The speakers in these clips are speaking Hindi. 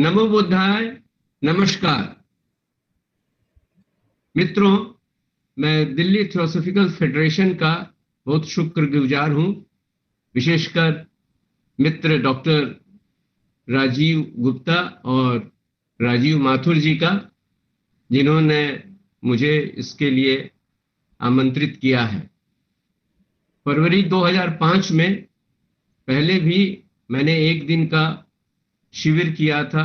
नमो बुद्धाय। नमस्कार मित्रों, मैं दिल्ली थियोसॉफिकल फेडरेशन का बहुत शुक्रगुजार हूं, विशेषकर मित्र डॉक्टर राजीव गुप्ता और राजीव माथुर जी का, जिन्होंने मुझे इसके लिए आमंत्रित किया है। फरवरी 2005 में पहले भी मैंने एक दिन का शिविर किया था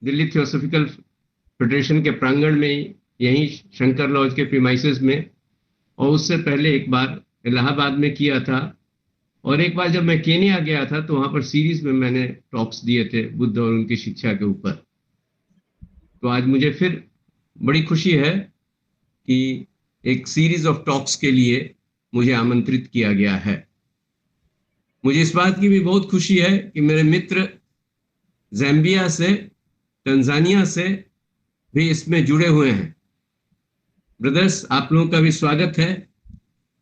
दिल्ली थियोसॉफिकल फेडरेशन के प्रांगण में, यहीं शंकर लॉज के प्रीमाइसेस में, और उससे पहले एक बार इलाहाबाद में किया था, और एक बार जब मैं केन्या गया था तो वहां पर सीरीज में मैंने टॉक्स दिए थे बुद्ध और उनकी शिक्षा के ऊपर। तो आज मुझे फिर बड़ी खुशी है कि एक सीरीज ऑफ टॉक्स के लिए मुझे आमंत्रित किया गया है। मुझे इस बात की भी बहुत खुशी है कि मेरे मित्र ज़ैम्बिया से, तंजानिया से भी इसमें जुड़े हुए हैं। ब्रदर्स, आप लोगों का भी स्वागत है,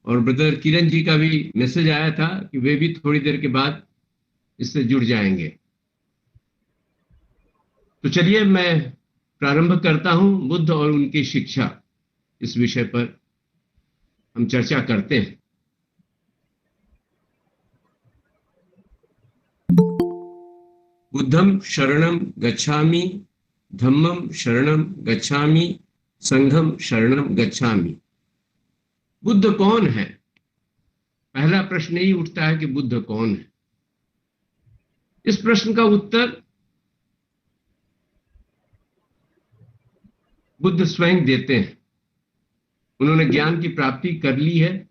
और ब्रदर किरण जी का भी मैसेज आया था कि वे भी थोड़ी देर के बाद इससे जुड़ जाएंगे। तो चलिए मैं प्रारंभ करता हूं। बुद्ध और उनकी शिक्षा, इस विषय पर हम चर्चा करते हैं। बुद्धम शरणम गच्छामि, धम्मम शरणम गच्छामि, संघम शरणम गच्छामि। बुद्ध कौन है? पहला प्रश्न यही उठता है कि बुद्ध कौन है। इस प्रश्न का उत्तर बुद्ध स्वयं देते हैं। उन्होंने ज्ञान की प्राप्ति कर ली है।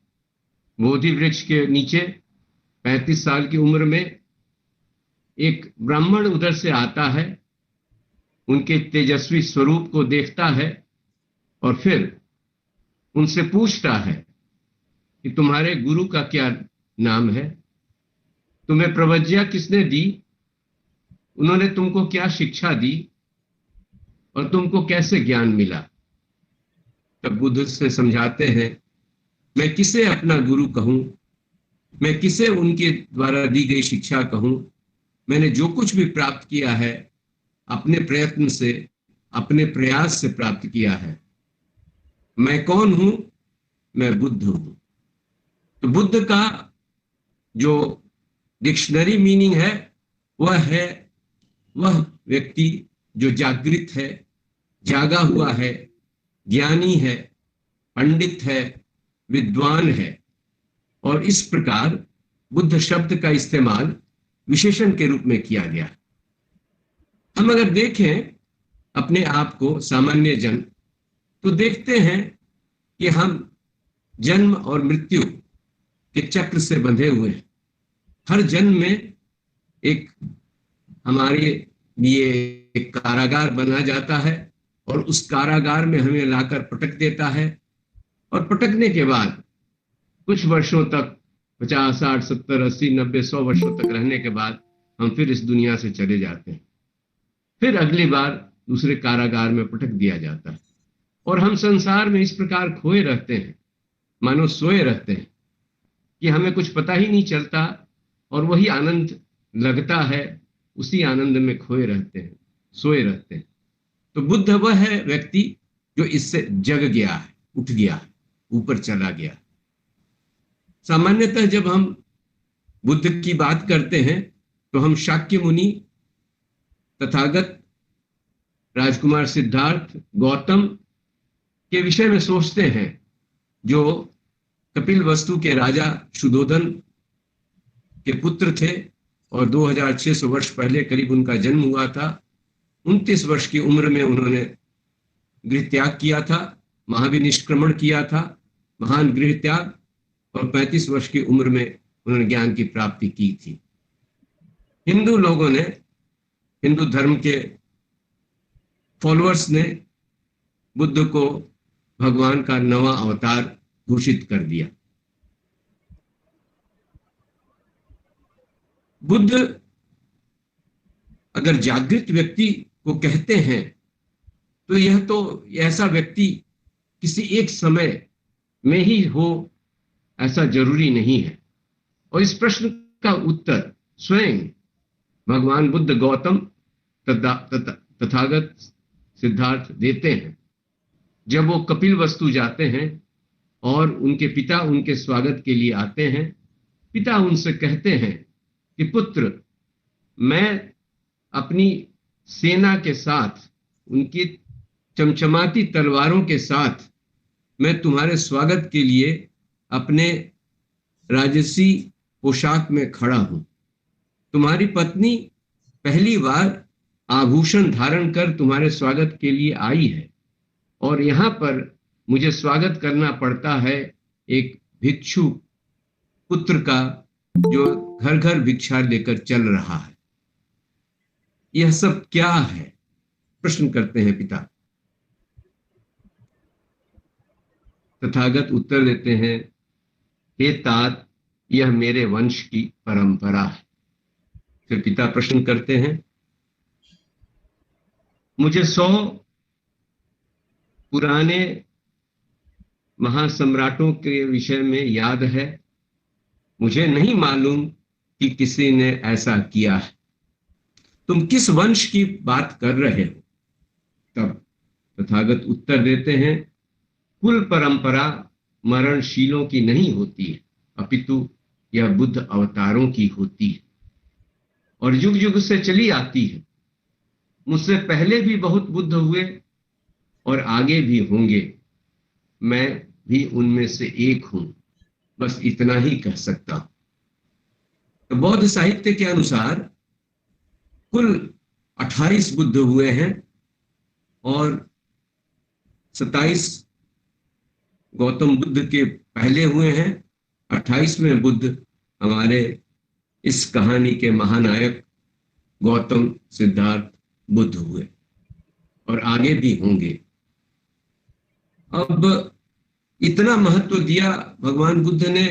बोधि वृक्ष के नीचे 35 साल की उम्र में एक ब्राह्मण उधर से आता है, उनके तेजस्वी स्वरूप को देखता है और फिर उनसे पूछता है कि तुम्हारे गुरु का क्या नाम है, तुम्हें प्रवज्ञा किसने दी, उन्होंने तुमको क्या शिक्षा दी और तुमको कैसे ज्ञान मिला। तब बुद्ध से समझाते हैं, मैं किसे अपना गुरु कहूं, मैं किसे उनके द्वारा दी गई शिक्षा कहूं। मैंने जो कुछ भी प्राप्त किया है अपने प्रयत्न से, अपने प्रयास से प्राप्त किया है। मैं कौन हूं? मैं बुद्ध हूं। तो बुद्ध का जो डिक्शनरी मीनिंग है वह व्यक्ति जो जागृत है, जागा हुआ है, ज्ञानी है, पंडित है, विद्वान है। और इस प्रकार बुद्ध शब्द का इस्तेमाल विशेषण के रूप में किया गया। हम अगर देखें अपने आप को, सामान्य जन, तो देखते हैं कि हम जन्म और मृत्यु के चक्र से बंधे हुए हैं। हर जन्म में एक हमारे लिए एक कारागार बना जाता है, और उस कारागार में हमें लाकर पटक देता है, और पटकने के बाद कुछ वर्षों तक, 50, 60, 70, 80, 90, 100 वर्षों तक रहने के बाद हम फिर इस दुनिया से चले जाते हैं। फिर अगली बार दूसरे कारागार में पटक दिया जाता है, और हम संसार में इस प्रकार खोए रहते हैं, मानो सोए रहते हैं, कि हमें कुछ पता ही नहीं चलता, और वही आनंद लगता है, उसी आनंद में खोए रहते हैं, सोए रहते हैं। तो बुद्ध वह है व्यक्ति जो इससे जग गया है, उठ गया है, ऊपर चला गया। सामान्यतः जब हम बुद्ध की बात करते हैं तो हम शाक्य मुनि, तथागत, राजकुमार सिद्धार्थ, गौतम के विषय में सोचते हैं, जो कपिलवस्तु के राजा शुद्धोधन के पुत्र थे, और 2600 वर्ष पहले करीब उनका जन्म हुआ था। 29 वर्ष की उम्र में उन्होंने गृह त्याग किया था, महाविनिष्क्रमण किया था, महान गृह त्याग, और 35 वर्ष की उम्र में उन्होंने ज्ञान की प्राप्ति की थी। हिंदू लोगों ने, हिंदू धर्म के फॉलोअर्स ने बुद्ध को भगवान का नवा अवतार घोषित कर दिया। बुद्ध अगर जागृत व्यक्ति को कहते हैं तो यह तो ऐसा व्यक्ति किसी एक समय में ही हो, ऐसा जरूरी नहीं है। और इस प्रश्न का उत्तर स्वयं भगवान बुद्ध गौतम तथागत सिद्धार्थ देते हैं। जब वो कपिलवस्तु जाते हैं और उनके पिता उनके स्वागत के लिए आते हैं, पिता उनसे कहते हैं कि पुत्र, मैं अपनी सेना के साथ, उनकी चमचमाती तलवारों के साथ मैं तुम्हारे स्वागत के लिए अपने राजसी पोशाक में खड़ा हूं। तुम्हारी पत्नी पहली बार आभूषण धारण कर तुम्हारे स्वागत के लिए आई है और यहां पर मुझे स्वागत करना पड़ता है एक भिक्षु पुत्र का, जो घर घर भिक्षा लेकर चल रहा है। यह सब क्या है? प्रश्न करते हैं पिता। तथागत उत्तर देते हैं, हे तात, यह मेरे वंश की परंपरा है। फिर पिता प्रश्न करते हैं, मुझे 100 पुराने महासम्राटों के विषय में याद है, मुझे नहीं मालूम कि किसी ने ऐसा किया है। तुम किस वंश की बात कर रहे हो? तब तथागत उत्तर देते हैं, कुल परंपरा मरणशीलों की नहीं होती है, अपितु यह बुद्ध अवतारों की होती है और युग युग से चली आती है। मुझसे पहले भी बहुत बुद्ध हुए और आगे भी होंगे, मैं भी उनमें से एक हूं, बस इतना ही कह सकता हूं। तो बौद्ध साहित्य के अनुसार कुल 28 बुद्ध हुए हैं और 27 गौतम बुद्ध के पहले हुए हैं। 28वें बुद्ध हमारे इस कहानी के महानायक गौतम सिद्धार्थ बुद्ध हुए और आगे भी होंगे। अब इतना महत्व दिया भगवान बुद्ध ने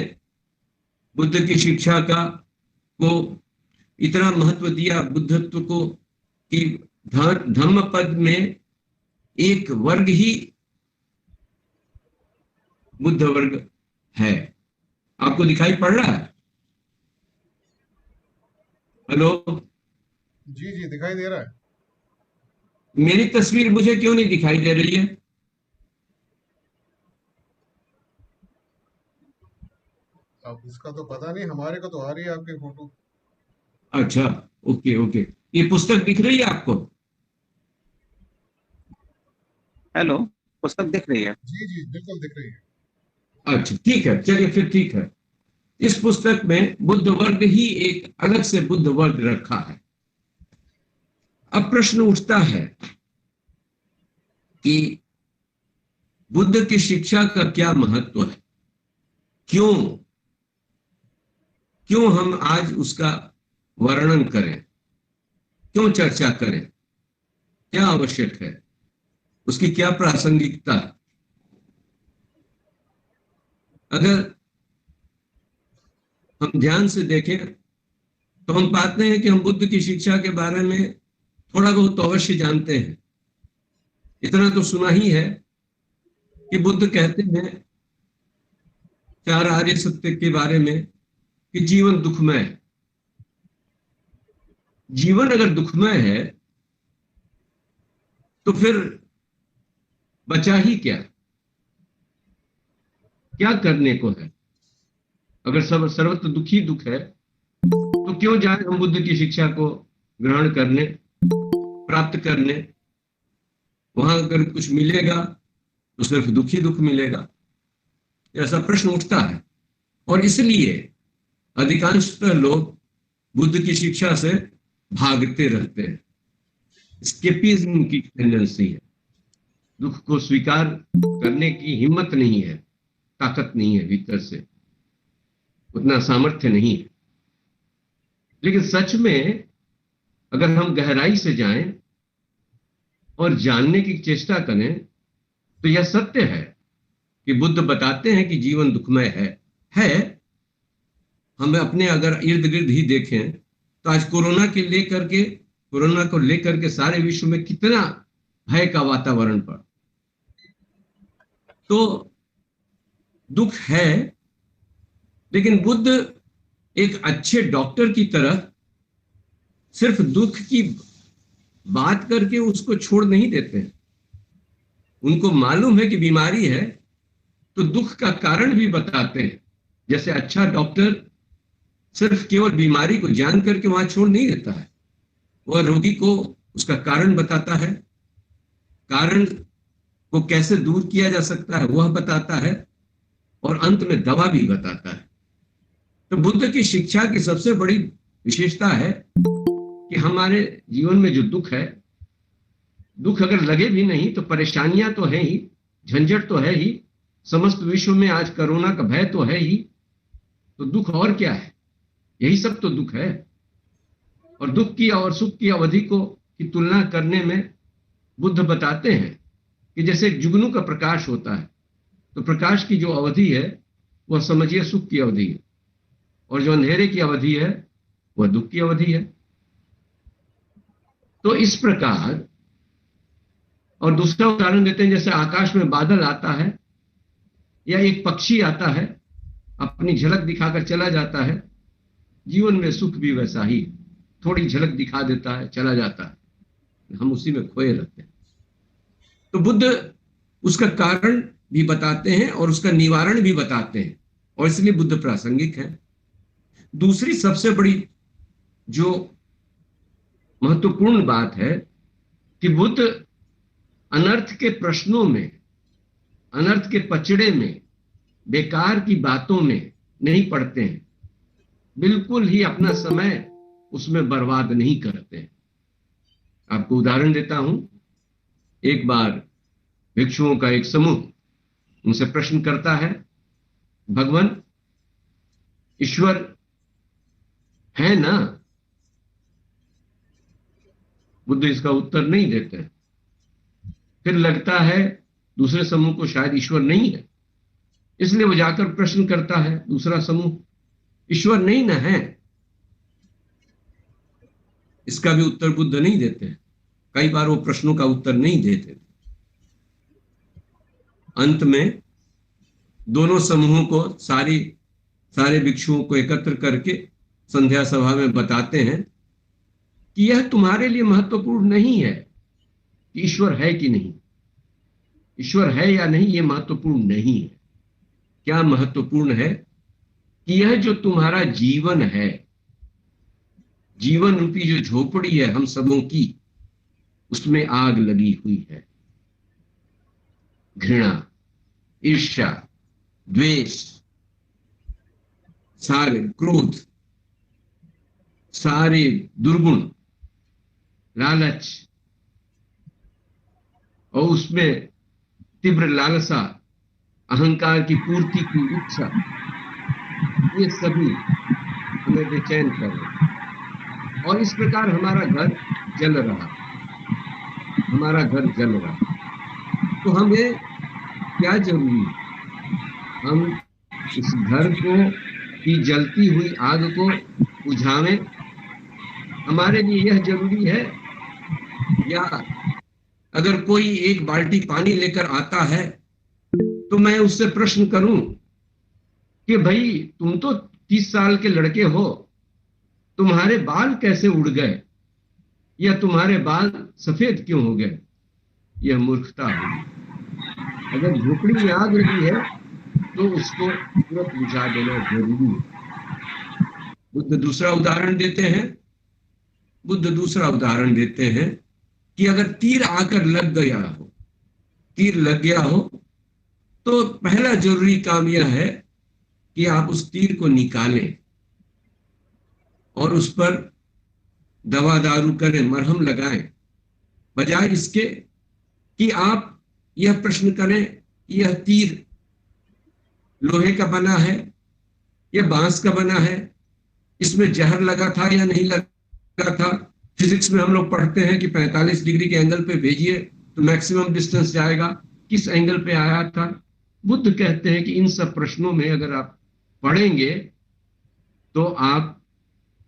बुद्ध की शिक्षा को इतना महत्व दिया बुद्धत्व को कि धम्म पद में एक वर्ग ही बुद्ध वर्ग है। आपको दिखाई पड़ रहा है? हेलो? जी जी दिखाई दे रहा है। मेरी तस्वीर मुझे क्यों नहीं दिखाई दे रही है? अब इसका तो पता नहीं, हमारे को तो आ रही है आपकी फोटो। अच्छा, ओके ओके। ये पुस्तक दिख रही है आपको? हेलो, पुस्तक दिख रही है? जी जी बिल्कुल दिख रही है। अच्छा ठीक है, चलिए फिर ठीक है। इस पुस्तक में बुद्ध वर्ग ही एक अलग से बुद्ध वर्ग रखा है। अब प्रश्न उठता है कि बुद्ध की शिक्षा का क्या महत्व है? क्यों हम आज उसका वर्णन करें, क्यों चर्चा करें, क्या आवश्यक है, उसकी क्या प्रासंगिकता है? अगर हम ध्यान से देखें तो हम पाते हैं कि हम बुद्ध की शिक्षा के बारे में थोड़ा बहुत तो अवश्य जानते हैं। इतना तो सुना ही है कि बुद्ध कहते हैं 4 आर्य सत्य के बारे में कि जीवन दुखमय है। जीवन अगर दुखमय है तो फिर बचा ही क्या? क्या करने को है? अगर सर्वत्र दुख ही दुख है तो क्यों जाए हम बुद्ध की शिक्षा को ग्रहण करने, प्राप्त करने? वहां अगर कुछ मिलेगा तो सिर्फ दुख ही दुख मिलेगा, ऐसा प्रश्न उठता है। और इसलिए अधिकांशतः लोग बुद्ध की शिक्षा से भागते रहते हैं। स्केपिज्म की टेंडेंसी है, दुख को स्वीकार करने की हिम्मत नहीं है, ताकत नहीं है, भीतर से उतना सामर्थ्य नहीं है। लेकिन सच में अगर हम गहराई से जाएं और जानने की चेष्टा करें तो यह सत्य है कि बुद्ध बताते हैं कि जीवन दुखमय है। हमें अपने अगर इर्द गिर्द ही देखें तो आज कोरोना को लेकर के सारे विश्व में कितना भय का वातावरण पड़ा। तो दुख है, लेकिन बुद्ध एक अच्छे डॉक्टर की तरह सिर्फ दुख की बात करके उसको छोड़ नहीं देते हैं। उनको मालूम है कि बीमारी है तो दुख का कारण भी बताते हैं। जैसे अच्छा डॉक्टर सिर्फ केवल बीमारी को जान करके वहां छोड़ नहीं देता है, वह रोगी को उसका कारण बताता है, कारण को कैसे दूर किया जा सकता है वह बताता है, और अंत में दवा भी बताता है। तो बुद्ध की शिक्षा की सबसे बड़ी विशेषता है कि हमारे जीवन में जो दुख है, दुख अगर लगे भी नहीं तो परेशानियां तो है ही, झंझट तो है ही, समस्त विश्व में आज कोरोना का भय तो है ही, तो दुख और क्या है? यही सब तो दुख है। और दुख की और सुख की अवधि की तुलना करने में बुद्ध बताते हैं कि जैसे एक जुगनू का प्रकाश होता है, तो प्रकाश की जो अवधि है वह समझिए सुख की अवधि है, और जो अंधेरे की अवधि है वह दुख की अवधि है। तो इस प्रकार, और दूसरा उदाहरण देते हैं, जैसे आकाश में बादल आता है या एक पक्षी आता है, अपनी झलक दिखाकर चला जाता है। जीवन में सुख भी वैसा ही, थोड़ी झलक दिखा देता है, चला जाता है, हम उसी में खोए रहते हैं। तो बुद्ध उसका कारण भी बताते हैं और उसका निवारण भी बताते हैं, और इसलिए बुद्ध प्रासंगिक है। दूसरी सबसे बड़ी जो महत्वपूर्ण बात है कि बुद्ध अनर्थ के प्रश्नों में, अनर्थ के पचड़े में, बेकार की बातों में नहीं पड़ते हैं, बिल्कुल ही अपना समय उसमें बर्बाद नहीं करते हैं। आपको उदाहरण देता हूं। एक बार भिक्षुओं का एक समूह उनसे प्रश्न करता है, भगवान ईश्वर है ना? बुद्ध इसका उत्तर नहीं देते हैं। फिर लगता है दूसरे समूह को शायद ईश्वर नहीं है, इसलिए वो जाकर प्रश्न करता है दूसरा समूह, ईश्वर नहीं ना है? इसका भी उत्तर बुद्ध नहीं देते हैं। कई बार वो प्रश्नों का उत्तर नहीं देते। अंत में दोनों समूहों को, सारे भिक्षुओं को एकत्र करके संध्या सभा में बताते हैं कि यह तुम्हारे लिए महत्वपूर्ण नहीं है कि ईश्वर है कि नहीं, ईश्वर है या नहीं ये महत्वपूर्ण नहीं है। क्या महत्वपूर्ण है कि यह जो तुम्हारा जीवन है, जीवन रूपी जो झोपड़ी है हम सबों की, उसमें आग लगी हुई है। घृणा, ईर्ष्या, द्वेष, सारे क्रोध, सारे दुर्गुण, लालच, और उसमें तीव्र लालसा, अहंकार की पूर्ति की इच्छा, ये सभी हमें बेचैन कर रहे हैं। और इस प्रकार हमारा घर जल रहा, हमारा घर जल रहा। तो हमें क्या जरूरी है? हम इस घर को की जलती हुई आग को बुझावें, हमारे लिए यह जरूरी है? या अगर कोई एक बाल्टी पानी लेकर आता है तो मैं उससे प्रश्न करूं कि भाई तुम तो 30 साल के लड़के हो, तुम्हारे बाल कैसे उड़ गए, या तुम्हारे बाल सफेद क्यों हो गए? यह मूर्खता होगी। अगर झोपड़ी में आग लगी है तो उसको तुरंत बुझा देना जरूरी है। बुद्ध दूसरा उदाहरण देते हैं। बुद्ध दूसरा उदाहरण देते हैं कि अगर तीर आकर लग गया हो, तीर लग गया हो, तो पहला जरूरी काम यह है कि आप उस तीर को निकालें और उस पर दवा दारू करें, मरहम लगाएं, बजाय इसके कि आप यह प्रश्न करें कि यह तीर लोहे का बना है या बांस का बना है, इसमें जहर लगा था या नहीं लगा था। फिजिक्स में हम लोग पढ़ते हैं कि 45 डिग्री के एंगल पे भेजिए तो मैक्सिमम डिस्टेंस जाएगा, किस एंगल पे आया था। बुद्ध कहते हैं कि इन सब प्रश्नों में अगर आप पढ़ेंगे तो आप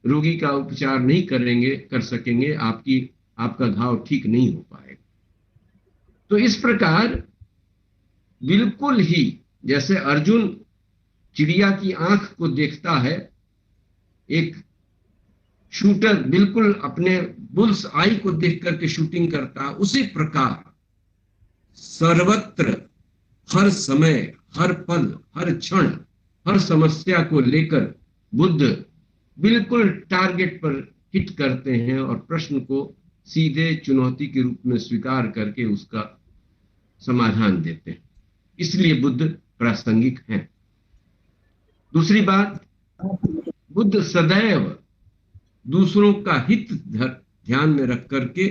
रोगी का उपचार नहीं कर सकेंगे, आपका घाव ठीक नहीं हो पाएगा। तो इस प्रकार बिल्कुल ही जैसे अर्जुन चिड़िया की आंख को देखता है, एक शूटर बिल्कुल अपने बुल्स आई को देख करके शूटिंग करता, उसी प्रकार सर्वत्र, हर समय, हर पल, हर क्षण, हर समस्या को लेकर बुद्ध बिल्कुल टारगेट पर हिट करते हैं और प्रश्न को सीधे चुनौती के रूप में स्वीकार करके उसका समाधान देते हैं। इसलिए बुद्ध प्रासंगिक हैं। दूसरी बात, बुद्ध सदैव दूसरों का हित ध्यान में रख करके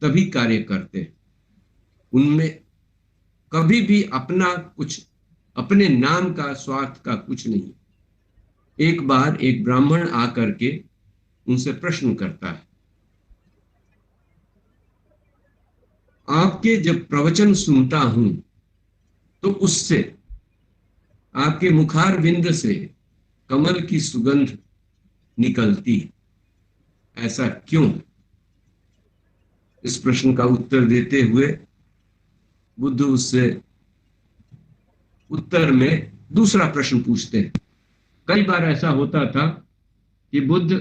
तभी कार्य करते हैं। उनमें कभी भी अपना कुछ, अपने नाम का, स्वार्थ का कुछ नहीं। एक बार एक ब्राह्मण आकर के उनसे प्रश्न करता है, आपके जब प्रवचन सुनता हूं तो उससे, आपके मुखार बिंद से कमल की सुगंध निकलती है, ऐसा क्यों? इस प्रश्न का उत्तर देते हुए बुद्ध उससे उत्तर में दूसरा प्रश्न पूछते हैं। कई बार ऐसा होता था कि बुद्ध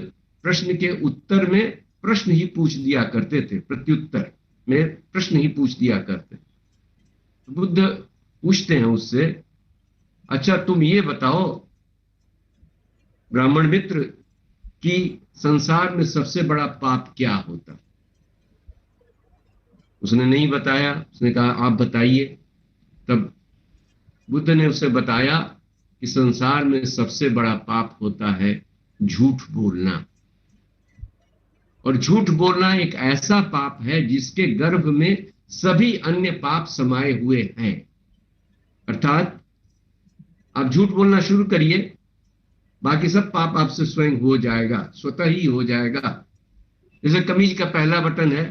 प्रश्न के उत्तर में प्रश्न ही पूछ दिया करते थे, प्रत्युत्तर में प्रश्न ही पूछ दिया करते। बुद्ध पूछते हैं उससे, अच्छा तुम ये बताओ ब्राह्मण मित्र कि संसार में सबसे बड़ा पाप क्या होता? उसने नहीं बताया। उसने कहा आप बताइए। तब बुद्ध ने उसे बताया कि संसार में सबसे बड़ा पाप होता है झूठ बोलना। और झूठ बोलना एक ऐसा पाप है जिसके गर्भ में सभी अन्य पाप समाये हुए हैं। अर्थात आप झूठ बोलना शुरू करिए, बाकी सब पाप आपसे स्वयं हो जाएगा, स्वतः ही हो जाएगा। जैसे कमीज का पहला बटन है,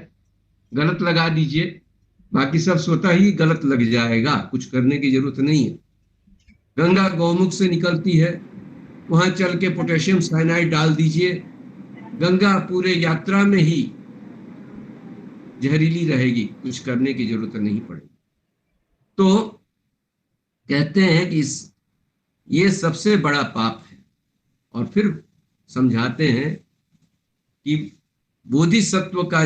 गलत लगा दीजिए, बाकी सब स्वतः ही गलत लग जाएगा, कुछ करने की जरूरत नहीं है। गंगा गौमुख से निकलती है, वहां चल के पोटेशियम साइनाइड डाल दीजिए, गंगा पूरे यात्रा में ही जहरीली रहेगी, कुछ करने की जरूरत नहीं पड़ेगी। तो कहते हैं कि ये सबसे बड़ा पाप है। और फिर समझाते हैं कि बोधिसत्व का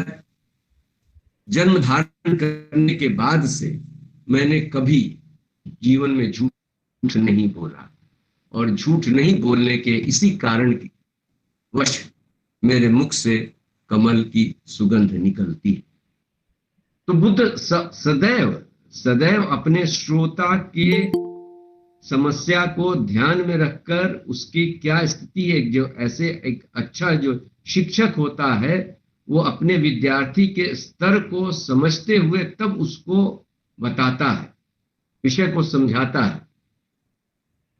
जन्म धारण करने के बाद से मैंने कभी जीवन में झूठ नहीं बोला, और झूठ नहीं बोलने के इसी कारण की वश मेरे मुख से कमल की सुगंध निकलती है। तो बुद्ध सदैव सदैव अपने श्रोता के समस्या को ध्यान में रखकर उसकी क्या स्थिति है, जो ऐसे एक अच्छा जो शिक्षक होता है वो अपने विद्यार्थी के स्तर को समझते हुए तब उसको बताता है, विषय को समझाता है।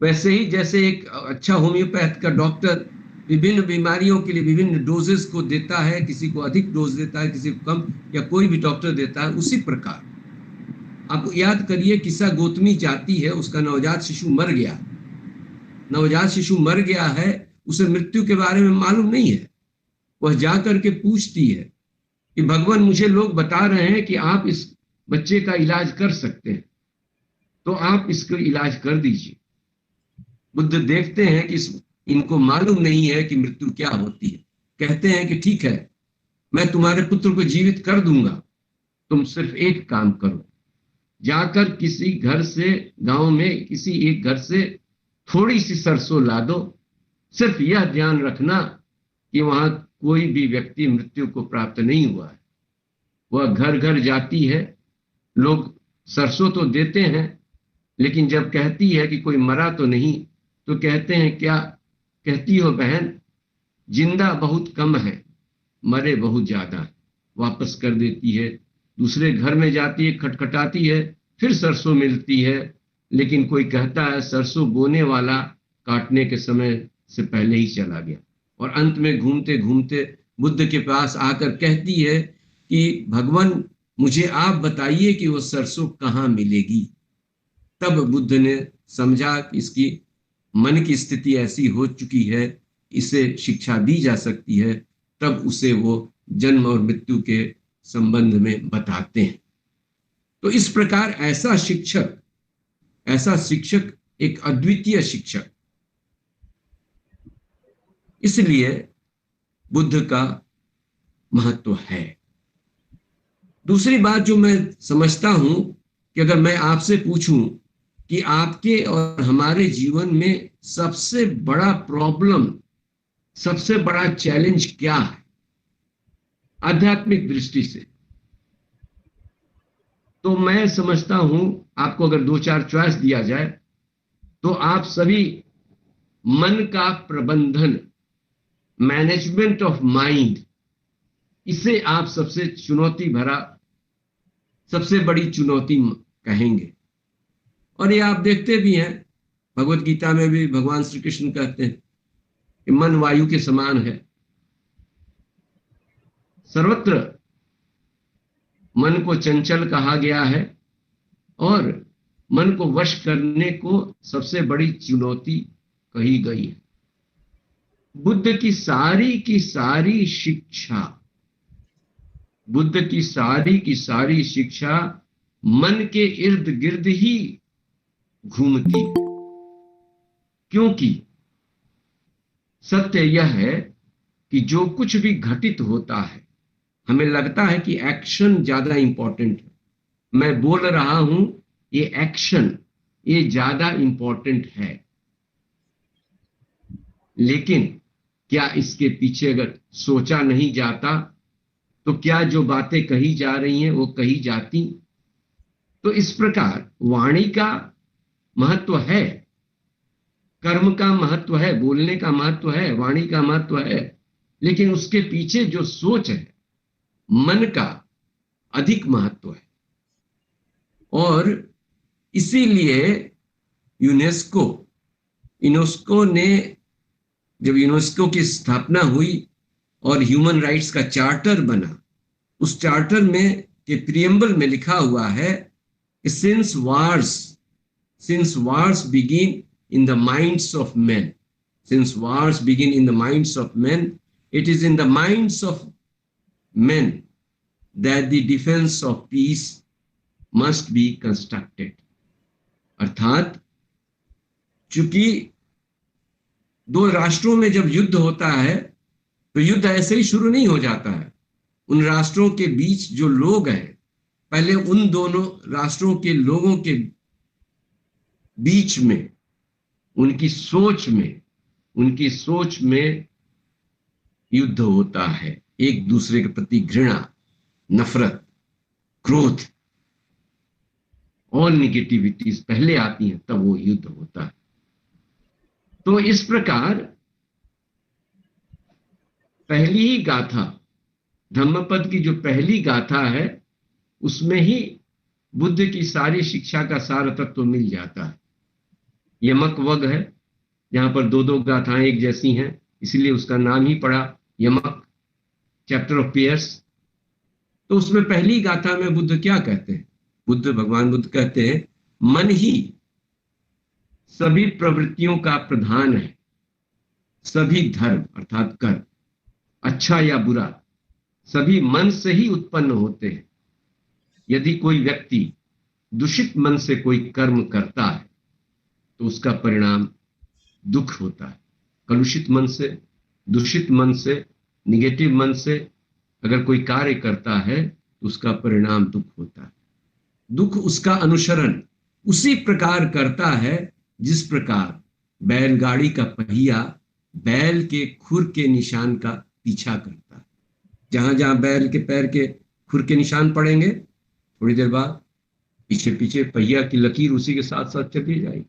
वैसे ही जैसे एक अच्छा होम्योपैथ का डॉक्टर विभिन्न बीमारियों के लिए विभिन्न डोजेस को देता है, किसी को अधिक डोज देता है, किसी को कम, या कोई भी डॉक्टर देता है, उसी प्रकार आप याद करिए, किस्सा गौतमी जाती है, उसका नवजात शिशु मर गया। नवजात शिशु मर गया है, उसे मृत्यु के बारे में मालूम नहीं है। वह जाकर के पूछती है कि भगवान मुझे लोग बता रहे हैं कि आप इस बच्चे का इलाज कर सकते हैं, तो आप इसका इलाज कर दीजिए। बुद्ध देखते हैं कि इनको मालूम नहीं है कि मृत्यु क्या होती है। कहते हैं कि ठीक है, मैं तुम्हारे पुत्र को जीवित कर दूंगा, तुम सिर्फ एक काम करो, जाकर किसी घर से, गांव में किसी एक घर से थोड़ी सी सरसों ला दो। सिर्फ यह ध्यान रखना कि वहां कोई भी व्यक्ति मृत्यु को प्राप्त नहीं हुआ है। वह घर घर जाती है, लोग सरसों तो देते हैं, लेकिन जब कहती है कि कोई मरा तो नहीं, तो कहते हैं क्या कहती हो बहन, जिंदा बहुत कम है, मरे बहुत ज्यादा है। वापस कर देती है। दूसरे घर में जाती है, खटखटाती है, फिर सरसों मिलती है, लेकिन कोई कहता है सरसों बोने वाला काटने के समय से पहले ही चला गया। और अंत में घूमते घूमते बुद्ध के पास आकर कहती है कि भगवान मुझे आप बताइए कि वो सरसों कहाँ मिलेगी। तब बुद्ध ने समझा कि इसकी मन की स्थिति ऐसी हो चुकी है, इसे शिक्षा दी जा सकती है। तब उसे वो जन्म और मृत्यु के संबंध में बताते हैं। तो इस प्रकार ऐसा शिक्षक एक अद्वितीय शिक्षक। इसलिए बुद्ध का महत्व है। दूसरी बात जो मैं समझता हूं कि अगर मैं आपसे पूछूं कि आपके और हमारे जीवन में सबसे बड़ा प्रॉब्लम, सबसे बड़ा चैलेंज क्या है आध्यात्मिक दृष्टि से, तो मैं समझता हूं आपको अगर दो चार चॉइस दिया जाए तो आप सभी मन का प्रबंधन, मैनेजमेंट ऑफ माइंड, इसे आप सबसे चुनौती भरा, सबसे बड़ी चुनौती कहेंगे। और ये आप देखते भी हैं, भगवत गीता में भी भगवान श्री कृष्ण कहते हैं कि मन वायु के समान है। सर्वत्र मन को चंचल कहा गया है और मन को वश करने को सबसे बड़ी चुनौती कही गई है। बुद्ध की सारी शिक्षा, बुद्ध की सारी शिक्षा मन के इर्द गिर्द ही घूमती है, क्योंकि सत्य यह है कि जो कुछ भी घटित होता है हमें लगता है कि एक्शन ज्यादा इंपॉर्टेंट है। मैं बोल रहा हूं ये एक्शन, ये ज्यादा इंपॉर्टेंट है, लेकिन क्या इसके पीछे अगर सोचा नहीं जाता तो क्या जो बातें कही जा रही हैं वो कही जाती? तो इस प्रकार वाणी का महत्व है, कर्म का महत्व है, बोलने का महत्व है, वाणी का महत्व है, लेकिन उसके पीछे जो सोच है मन का अधिक महत्व है। और इसीलिए यूनेस्को ने, जब यूनेस्को की स्थापना हुई और ह्यूमन राइट्स का चार्टर बना, उस चार्टर में के प्रियम्बल में लिखा हुआ है कि since wars begin in the minds of men, it is in the minds of men that the defense of peace must be constructed। अर्थात चूंकि दो राष्ट्रों में जब युद्ध होता है तो युद्ध ऐसे ही शुरू नहीं हो जाता है। उन राष्ट्रों के बीच जो लोग हैं, पहले उन दोनों राष्ट्रों के लोगों के बीच में, उनकी सोच में युद्ध होता है। एक दूसरे के प्रति घृणा, नफरत, क्रोध और निगेटिविटीज पहले आती हैं, तब वो युद्ध होता है। तो इस प्रकार पहली ही गाथा, धम्मपद की जो पहली गाथा है, उसमें ही बुद्ध की सारी शिक्षा का सार तत्व मिल जाता है। यमक वग है, यहां पर दो गाथाएं एक जैसी हैं, इसलिए उसका नाम ही पड़ा यमक, चैप्टर ऑफ पेयर्स। तो उसमें पहली गाथा में बुद्ध क्या कहते हैं? भगवान बुद्ध कहते हैं मन ही सभी प्रवृत्तियों का प्रधान है, सभी धर्म अर्थात कर्म, अच्छा या बुरा, सभी मन से ही उत्पन्न होते हैं। यदि कोई व्यक्ति दूषित मन से कोई कर्म करता है तो उसका परिणाम दुख होता है। कलुषित मन से, दूषित मन से, निगेटिव मन से अगर कोई कार्य करता है तो उसका परिणाम दुख होता है। दुख उसका अनुसरण उसी प्रकार करता है जिस प्रकार बैलगाड़ी का पहिया बैल के खुर के निशान का पीछा करता है। जहां जहां बैल के पैर के खुर के निशान पड़ेंगे, थोड़ी देर बाद पीछे पीछे पहिया की लकीर उसी के साथ साथ चली जाएगी।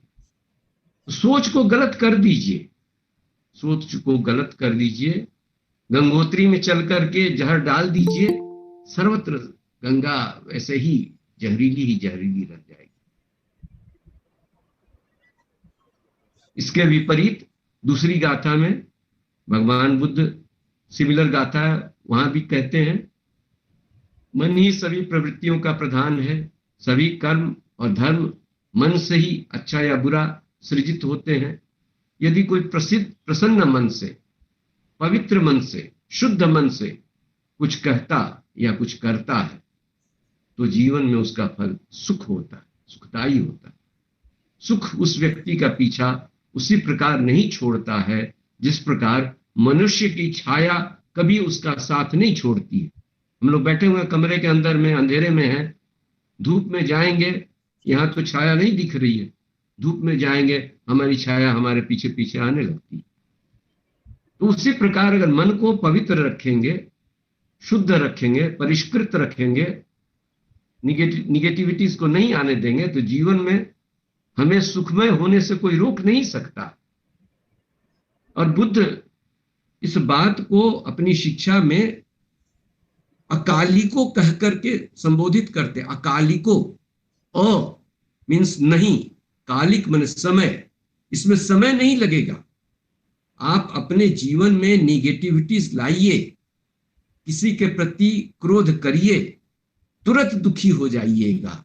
सोच को गलत कर दीजिए, सोच को गलत कर दीजिए। गंगोत्री में चल करके जहर डाल दीजिए, सर्वत्र गंगा वैसे ही जहरीली रह जाएगी। इसके विपरीत दूसरी गाथा में भगवान बुद्ध सिमिलर गाथा वहां भी कहते हैं मन ही सभी प्रवृत्तियों का प्रधान है, सभी कर्म और धर्म मन से ही अच्छा या बुरा सृजित होते हैं। यदि कोई प्रसन्न मन से, पवित्र मन से, शुद्ध मन से कुछ कहता या कुछ करता है तो जीवन में उसका फल सुख होता है, सुखदायी होता है। सुख उस व्यक्ति का पीछा उसी प्रकार नहीं छोड़ता है जिस प्रकार मनुष्य की छाया कभी उसका साथ नहीं छोड़ती है। हम लोग बैठे हुए कमरे के अंदर में, अंधेरे में हैं, धूप में जाएंगे, यहाँ तो छाया नहीं दिख रही है, धूप में जाएंगे हमारी छाया हमारे पीछे पीछे आने लगती है। तो उसी प्रकार अगर मन को पवित्र रखेंगे, शुद्ध रखेंगे, परिष्कृत रखेंगे, निगेटिविटीज को नहीं आने देंगे, तो जीवन में हमें सुखमय होने से कोई रोक नहीं सकता। और बुद्ध इस बात को अपनी शिक्षा में अकालिको कह करके संबोधित करते। अकालिको, अ मीन्स नहीं, कालिक माने समय, इसमें समय नहीं लगेगा। आप अपने जीवन में निगेटिविटीज लाइए, किसी के प्रति क्रोध करिए, तुरंत दुखी हो जाइएगा,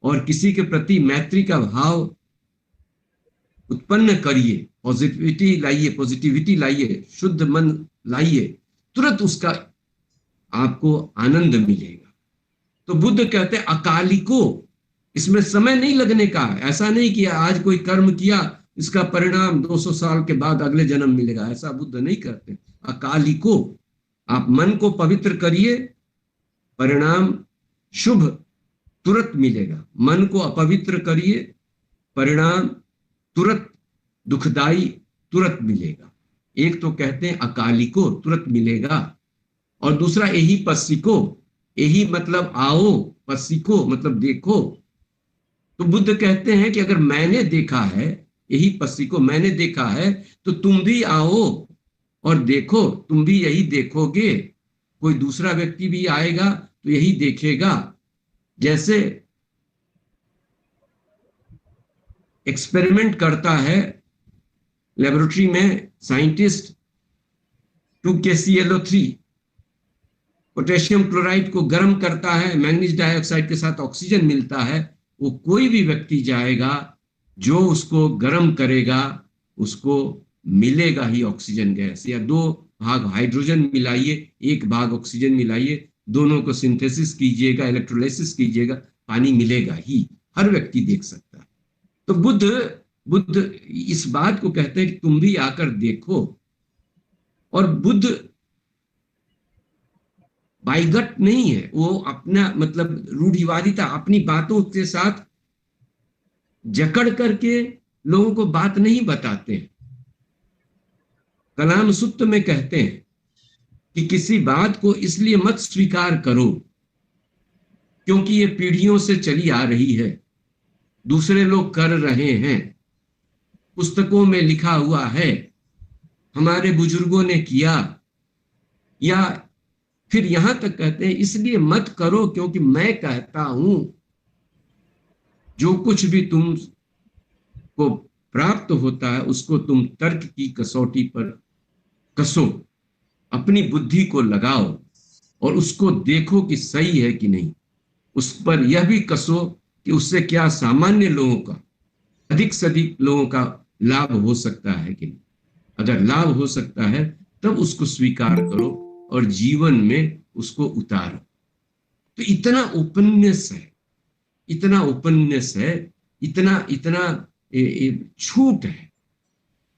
और किसी के प्रति मैत्री का भाव उत्पन्न करिए, पॉजिटिविटी लाइए, शुद्ध मन लाइए, तुरंत उसका आपको आनंद मिलेगा। तो बुद्ध कहते हैं अकालिको, इसमें समय नहीं लगने का। ऐसा नहीं कि आज कोई कर्म किया, इसका परिणाम 200 साल के बाद अगले जन्म मिलेगा, ऐसा बुद्ध नहीं करते। अकालिको, आप मन को पवित्र करिए, परिणाम शुभ तुरंत मिलेगा। मन को अपवित्र करिए, परिणाम तुरंत दुखदाई तुरंत मिलेगा। एक तो कहते हैं अकालिको, तुरंत मिलेगा, और दूसरा यही पस्सिको, यही मतलब आओ, पस्सिको मतलब देखो। तो बुद्ध कहते हैं कि अगर मैंने देखा है, यही पस्सिको मैंने देखा है, तो तुम भी आओ और देखो, तुम भी यही देखोगे। कोई दूसरा व्यक्ति भी आएगा तो यही देखेगा। जैसे एक्सपेरिमेंट करता है लेबोरेटरी में साइंटिस्ट, 2KClO3 पोटेशियम क्लोराइड को गर्म करता है, मैग्नीज डाइऑक्साइड के साथ ऑक्सीजन मिलता है। वो कोई भी व्यक्ति जाएगा, जो उसको गर्म करेगा, उसको मिलेगा ही ऑक्सीजन गैस। या 2 भाग हाइड्रोजन मिलाइए, 1 भाग ऑक्सीजन मिलाइए, दोनों को सिंथेसिस कीजिएगा, इलेक्ट्रोलाइसिस कीजिएगा, पानी मिलेगा ही। हर व्यक्ति देख सकता है। तो बुद्ध इस बात को कहते हैं कि तुम भी आकर देखो। और बुद्ध बाइगट नहीं है, वो अपना मतलब रूढ़िवादिता, अपनी बातों के साथ जकड़ करके लोगों को बात नहीं बताते हैं। कलाम सुत्त में कहते हैं कि किसी बात को इसलिए मत स्वीकार करो क्योंकि ये पीढ़ियों से चली आ रही है, दूसरे लोग कर रहे हैं, पुस्तकों में लिखा हुआ है, हमारे बुजुर्गों ने किया। या फिर यहां तक कहते हैं इसलिए मत करो क्योंकि मैं कहता हूं। जो कुछ भी तुम को प्राप्त होता है उसको तुम तर्क की कसौटी पर कसो, अपनी बुद्धि को लगाओ और उसको देखो कि सही है कि नहीं। उस पर यह भी कसो कि उससे क्या सामान्य लोगों का, अधिक से अधिक लोगों का लाभ हो सकता है कि नहीं। अगर लाभ हो सकता है तब उसको स्वीकार करो और जीवन में उसको उतारो। तो इतना ओपननेस है, इतना ओपननेस है, इतना छूट है।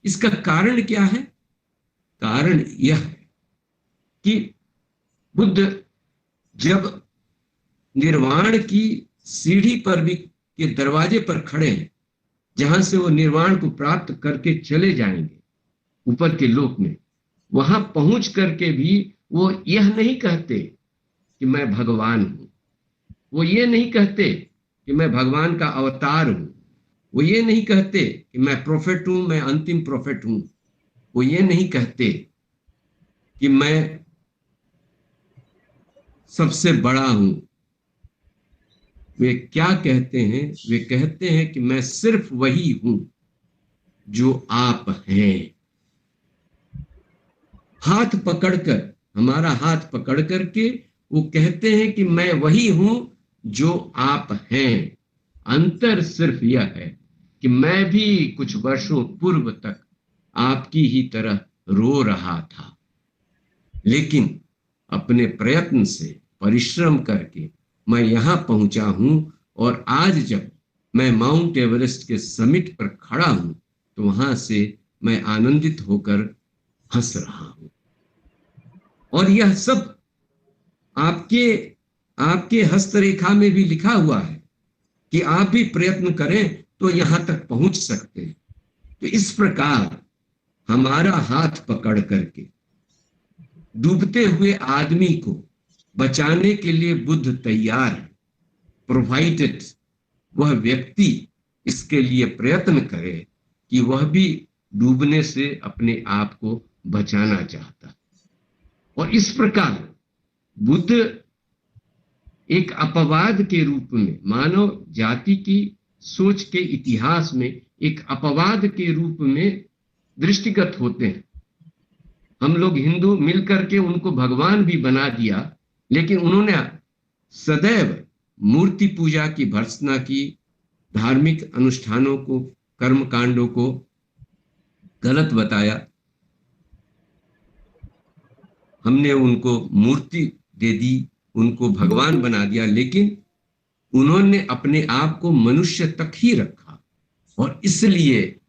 इसका कारण क्या है? कारण यह है कि बुद्ध जब निर्वाण की सीढ़ी पर भी के दरवाजे पर खड़े हैं, जहां से वो निर्वाण को प्राप्त करके चले जाएंगे ऊपर के लोक में, वहां पहुंच करके भी वो यह नहीं कहते कि मैं भगवान हूं, वो ये नहीं कहते कि मैं भगवान का अवतार हूं, वो ये नहीं कहते कि मैं प्रोफेट हूं, मैं अंतिम प्रोफेट हूं, वो ये नहीं कहते कि मैं सबसे बड़ा हूं। वे क्या कहते हैं? वे कहते हैं कि मैं सिर्फ वही हूं जो आप हैं। हाथ पकड़कर, हमारा हाथ पकड़ करके वो कहते हैं कि मैं वही हूं जो आप हैं। अंतर सिर्फ यह है कि मैं भी कुछ वर्षों पूर्व तक आपकी ही तरह रो रहा था, लेकिन अपने प्रयत्न से, परिश्रम करके मैं यहां पहुंचा हूं। और आज जब मैं माउंट एवरेस्ट के समिट पर खड़ा हूं तो वहां से मैं आनंदित होकर हंस रहा हूं। और यह सब आपके आपके हस्तरेखा में भी लिखा हुआ है कि आप भी प्रयत्न करें तो यहां तक पहुंच सकते हैं। तो इस प्रकार हमारा हाथ पकड़ करके डूबते हुए आदमी को बचाने के लिए बुद्ध तैयार है, प्रोवाइडेड वह व्यक्ति इसके लिए प्रयत्न करे कि वह भी डूबने से अपने आप को बचाना चाहता है। और इस प्रकार बुद्ध एक अपवाद के रूप में मानव जाति की सोच के इतिहास में एक अपवाद के रूप में दृष्टिगत होते हैं। हम लोग हिंदू मिलकर के उनको भगवान भी बना दिया, लेकिन उन्होंने सदैव मूर्ति पूजा की भर्त्सना की, धार्मिक अनुष्ठानों को, कर्म कांडों को गलत बताया। हमने उनको मूर्ति दे दी, उनको भगवान बना दिया, लेकिन उन्होंने अपने आप को मनुष्य तक ही रखा। और इसलिए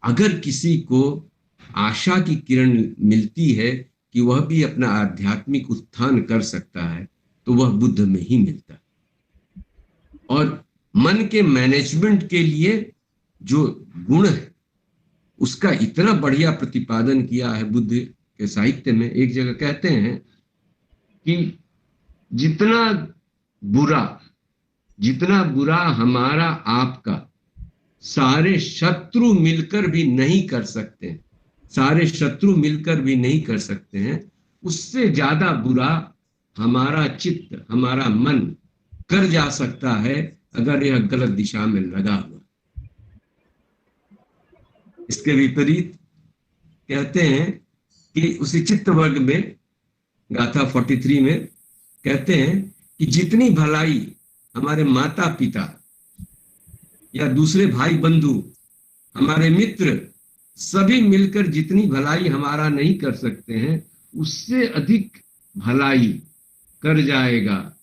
अगर किसी को आशा की किरण मिलती है कि वह भी अपना आध्यात्मिक उत्थान कर सकता है, तो वह बुद्ध में ही मिलता है। और मन के मैनेजमेंट के लिए जो गुण है उसका इतना बढ़िया प्रतिपादन किया है बुद्ध के साहित्य में। एक जगह कहते हैं कि जितना बुरा हमारा आपका सारे शत्रु मिलकर भी नहीं कर सकते, सारे शत्रु मिलकर भी नहीं कर सकते हैं, उससे ज्यादा बुरा हमारा चित्त, हमारा मन कर जा सकता है अगर यह गलत दिशा में लगा हुआ। इसके विपरीत कहते हैं कि उसी चित्त वर्ग में गाथा 43 में कहते हैं कि जितनी भलाई हमारे माता पिता या दूसरे भाई बंधु, हमारे मित्र सभी मिलकर जितनी भलाई हमारा नहीं कर सकते हैं, उससे अधिक भलाई कर जाएगा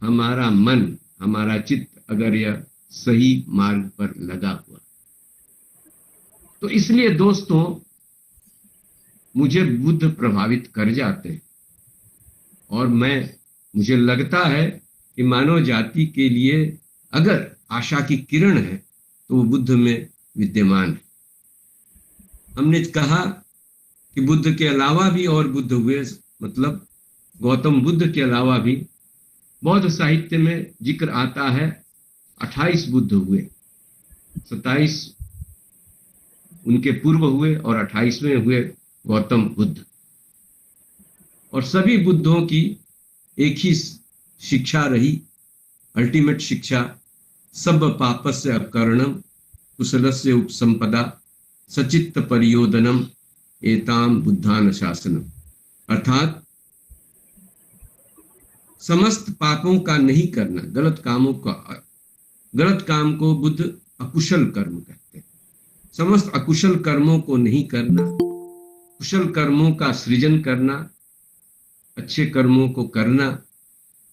हमारा मन, हमारा चित्त, अगर यह सही मार्ग पर लगा हुआ। तो इसलिए दोस्तों, मुझे बुद्ध प्रभावित कर जाते हैं और मुझे लगता है कि मानव जाति के लिए अगर आशा की किरण है तो वो बुद्ध में विद्यमान है। हमने कहा कि बुद्ध के अलावा भी और बुद्ध हुए, मतलब गौतम बुद्ध के अलावा भी बौद्ध साहित्य में जिक्र आता है 28 बुद्ध हुए, 27 उनके पूर्व हुए और 28वें हुए गौतम बुद्ध। और सभी बुद्धों की एक ही शिक्षा रही, अल्टीमेट शिक्षा, सब पापस्य अपकरणम कुशलस्य उपसंपदा सचित्त परियोदनम एताम बुद्धान शासनम। अर्थात समस्त पापों का नहीं करना, गलत काम को बुद्ध अकुशल कर्म कहते हैं। समस्त अकुशल कर्मों को नहीं करना, कुशल कर्मों का सृजन करना, अच्छे कर्मों को करना,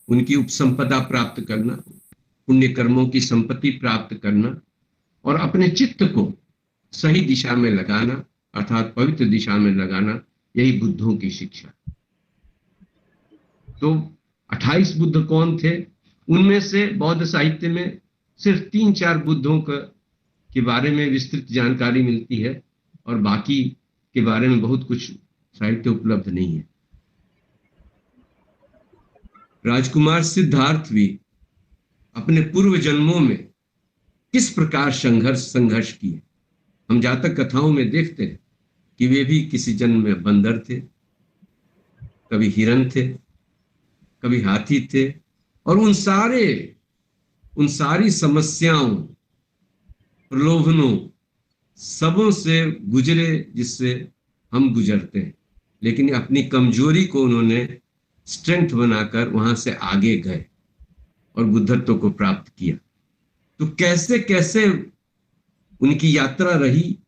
उनकी उपसंपदा प्राप्त करना, पुण्य कर्मों की संपत्ति प्राप्त करना और अपने चित्त को सही दिशा में लगाना, अर्थात पवित्र दिशा में लगाना, यही बुद्धों की शिक्षा। तो 28 बुद्ध कौन थे? उनमें से बौद्ध साहित्य में सिर्फ 3-4 बुद्धों के बारे में विस्तृत जानकारी मिलती है और बाकी के बारे में बहुत कुछ साहित्य उपलब्ध नहीं है। राजकुमार सिद्धार्थ भी अपने पूर्व जन्मों में किस प्रकार संघर्ष किए, हम जातक कथाओं में देखते हैं कि वे भी किसी जन्म में बंदर थे, कभी हिरन थे, कभी हाथी थे, और उन सारी समस्याओं, प्रलोभनों सबों से गुजरे जिससे हम गुजरते हैं, लेकिन अपनी कमजोरी को उन्होंने स्ट्रेंथ बनाकर वहां से आगे गए और बुद्धत्व को प्राप्त किया। तो कैसे कैसे उनकी यात्रा रही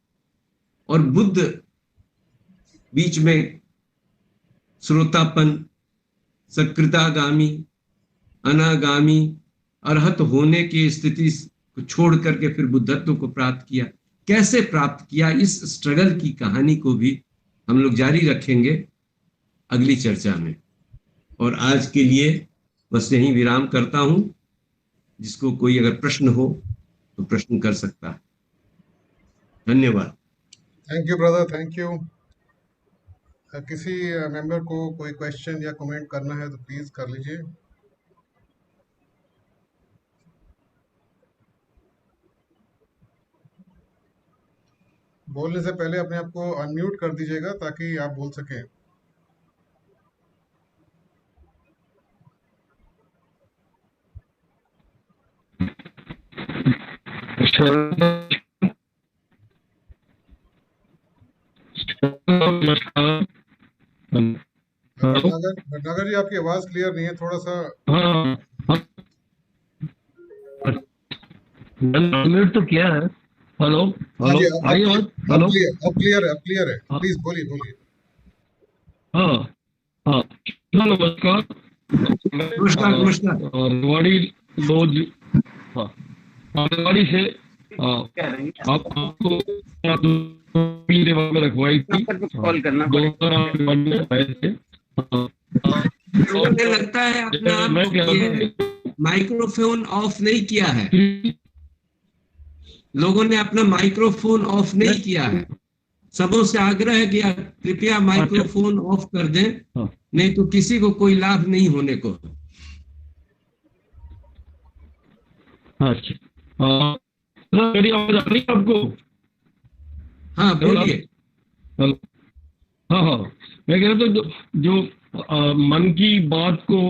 और बुद्ध बीच में श्रोतापन, सकृतागामी, अनागामी, अरहत होने की स्थिति को छोड़ करके फिर बुद्धत्व को प्राप्त किया। कैसे प्राप्त किया, इस स्ट्रगल की कहानी को भी हम लोग जारी रखेंगे अगली चर्चा में। और आज के लिए बस यहीं विराम करता हूं। जिसको कोई अगर प्रश्न हो तो प्रश्न कर सकता है। धन्यवाद। Thank you brother, thank you. किसी मेंबर को कोई क्वेश्चन या कमेंट करना है तो प्लीज कर लीजिए। बोलने से पहले अपने आप को अनम्यूट कर दीजिएगा ताकि आप बोल सकें। भटनागर जी, आपकी आवाज क्लियर नहीं है, थोड़ा सा। अनम्यूट तो किया है। हेलो हाँ जी, हेलो, आई आवाज? हेलो, अब क्लियर है। प्लीज बोलिए। हाँ हाँ, नमस्कार। नमस्कार। रेवाड़ी लोज, हाँ, रेवाड़ी से आपको सेवा में रखवाई थी। कॉल करना में आए थे। मुझे लगता है अपना ये माइक्रोफोन ऑफ नहीं किया है। लोगों ने अपना माइक्रोफोन ऑफ नहीं किया है। सबों से आग्रह है कि आप कृपया माइक्रोफोन ऑफ कर दें, नहीं तो किसी को कोई लाभ नहीं होने को। अच्छा, मेरी आवाज आ रही है आपको? हाँ बोलिए। हेलो, हाँ हाँ, मैं कह रहा था जो मन की बात को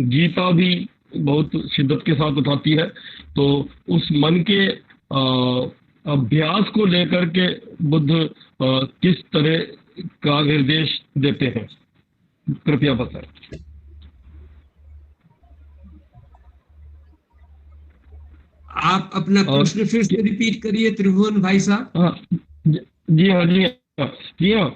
गीता भी बहुत शिद्दत के साथ उठाती है, तो उस मन के अभ्यास को लेकर के बुद्ध किस तरह का निर्देश देते हैं, कृपया बताएं। आप अपना प्रश्न फिर से रिपीट करिए त्रिभुवन भाई साहब। जी हाँ,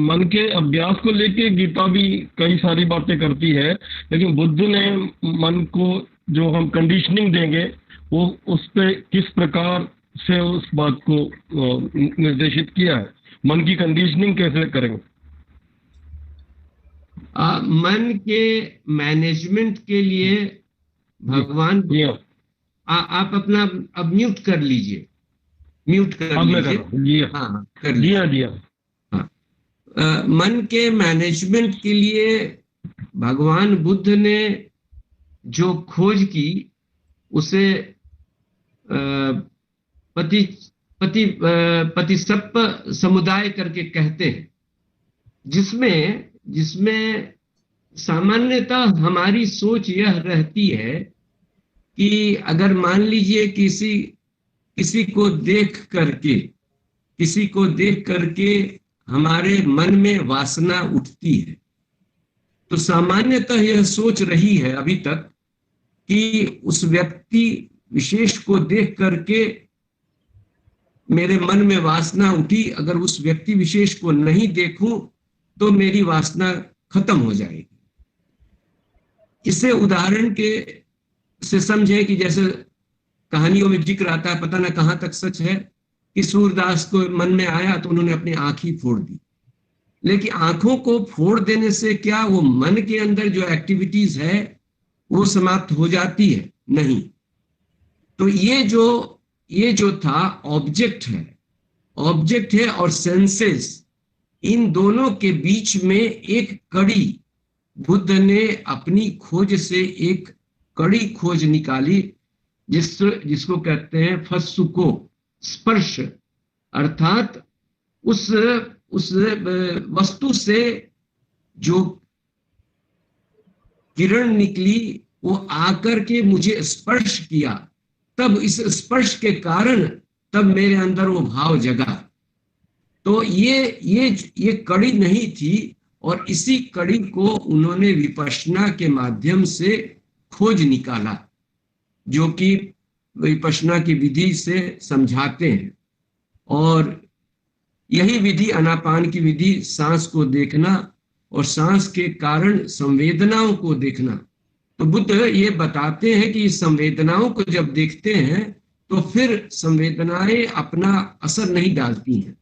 मन के अभ्यास को लेके गीता भी कई सारी बातें करती है, लेकिन बुद्ध ने मन को जो हम कंडीशनिंग देंगे वो उस पे किस प्रकार से उस बात को निर्देशित किया है। मन की कंडीशनिंग कैसे करेंगे? मन के मैनेजमेंट के लिए भगवान जी हाँ, आप अपना अब म्यूट कर लीजिए। म्यूट कर लीजिए। जी हाँ कर लीजिए। जी हाँ। मन के मैनेजमेंट के लिए भगवान बुद्ध ने जो खोज की उसे पतिसत्व समुदाय करके कहते हैं, जिसमें सामान्यतः हमारी सोच यह रहती है कि अगर मान लीजिए किसी को देख करके हमारे मन में वासना उठती है, तो सामान्यतः यह सोच रही है अभी तक कि उस व्यक्ति विशेष को देख करके मेरे मन में वासना उठी, अगर उस व्यक्ति विशेष को नहीं देखूं तो मेरी वासना खत्म हो जाएगी। इसे उदाहरण से समझे कि जैसे कहानियों में जिक्र आता है, पता ना कहां तक सच है, कि सूरदास को मन में आया तो उन्होंने अपनी आंख ही फोड़ दी। लेकिन आंखों को फोड़ देने से क्या वो मन के अंदर जो एक्टिविटीज है वो समाप्त हो जाती है? नहीं। तो ये जो था ऑब्जेक्ट है और सेंसेस, इन दोनों के बीच में एक कड़ी, बुद्ध ने अपनी खोज से एक कड़ी खोज निकाली जिसको कहते हैं फस्सुको, स्पर्श। अर्थात उस वस्तु से जो किरण निकली वो आकर के मुझे स्पर्श किया, तब इस स्पर्श के कारण तब मेरे अंदर वो भाव जगा। तो ये कड़ी नहीं थी, और इसी कड़ी को उन्होंने विपश्यना के माध्यम से खोज निकाला, जो कि विपश्यना की विधि से समझाते हैं। और यही विधि, आनापान की विधि, सांस को देखना और सांस के कारण संवेदनाओं को देखना। तो बुद्ध ये बताते हैं कि इस संवेदनाओं को जब देखते हैं तो फिर संवेदनाएं अपना असर नहीं डालती हैं।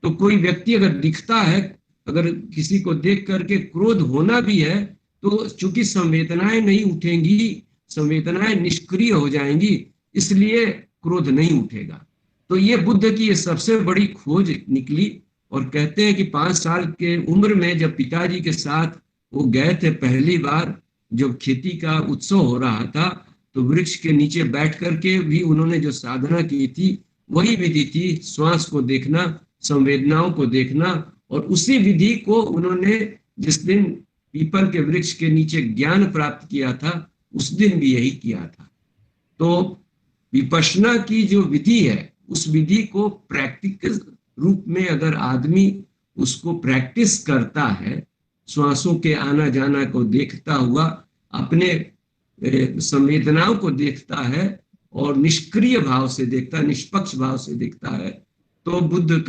तो कोई व्यक्ति अगर दिखता है अगर किसी को देख करके क्रोध होना भी है तो चूंकि संवेदनाएं नहीं उठेंगी, संवेदनाएं निष्क्रिय हो जाएंगी, इसलिए क्रोध नहीं उठेगा। तो ये बुद्ध की ये सबसे बड़ी खोज निकली। और कहते हैं कि 5 साल के उम्र में जब पिताजी के साथ वो गए थे पहली बार, जब खेती का उत्सव हो रहा था, तो वृक्ष के नीचे बैठ करके भी उन्होंने जो साधना की थी वही विधि थी, श्वास को देखना, संवेदनाओं को देखना। और उसी विधि को उन्होंने जिस दिन पीपल के वृक्ष के नीचे ज्ञान प्राप्त किया था उस दिन भी यही किया था। तो विपश्यना की जो विधि है उस विधि को प्रैक्टिकल रूप में अगर आदमी उसको प्रैक्टिस करता है, श्वासों के आना जाना को देखता हुआ, अपने संवेदनाओं को देखता है और निष्क्रिय भाव से देखता, निष्पक्ष भाव से देखता है, तो बुद्ध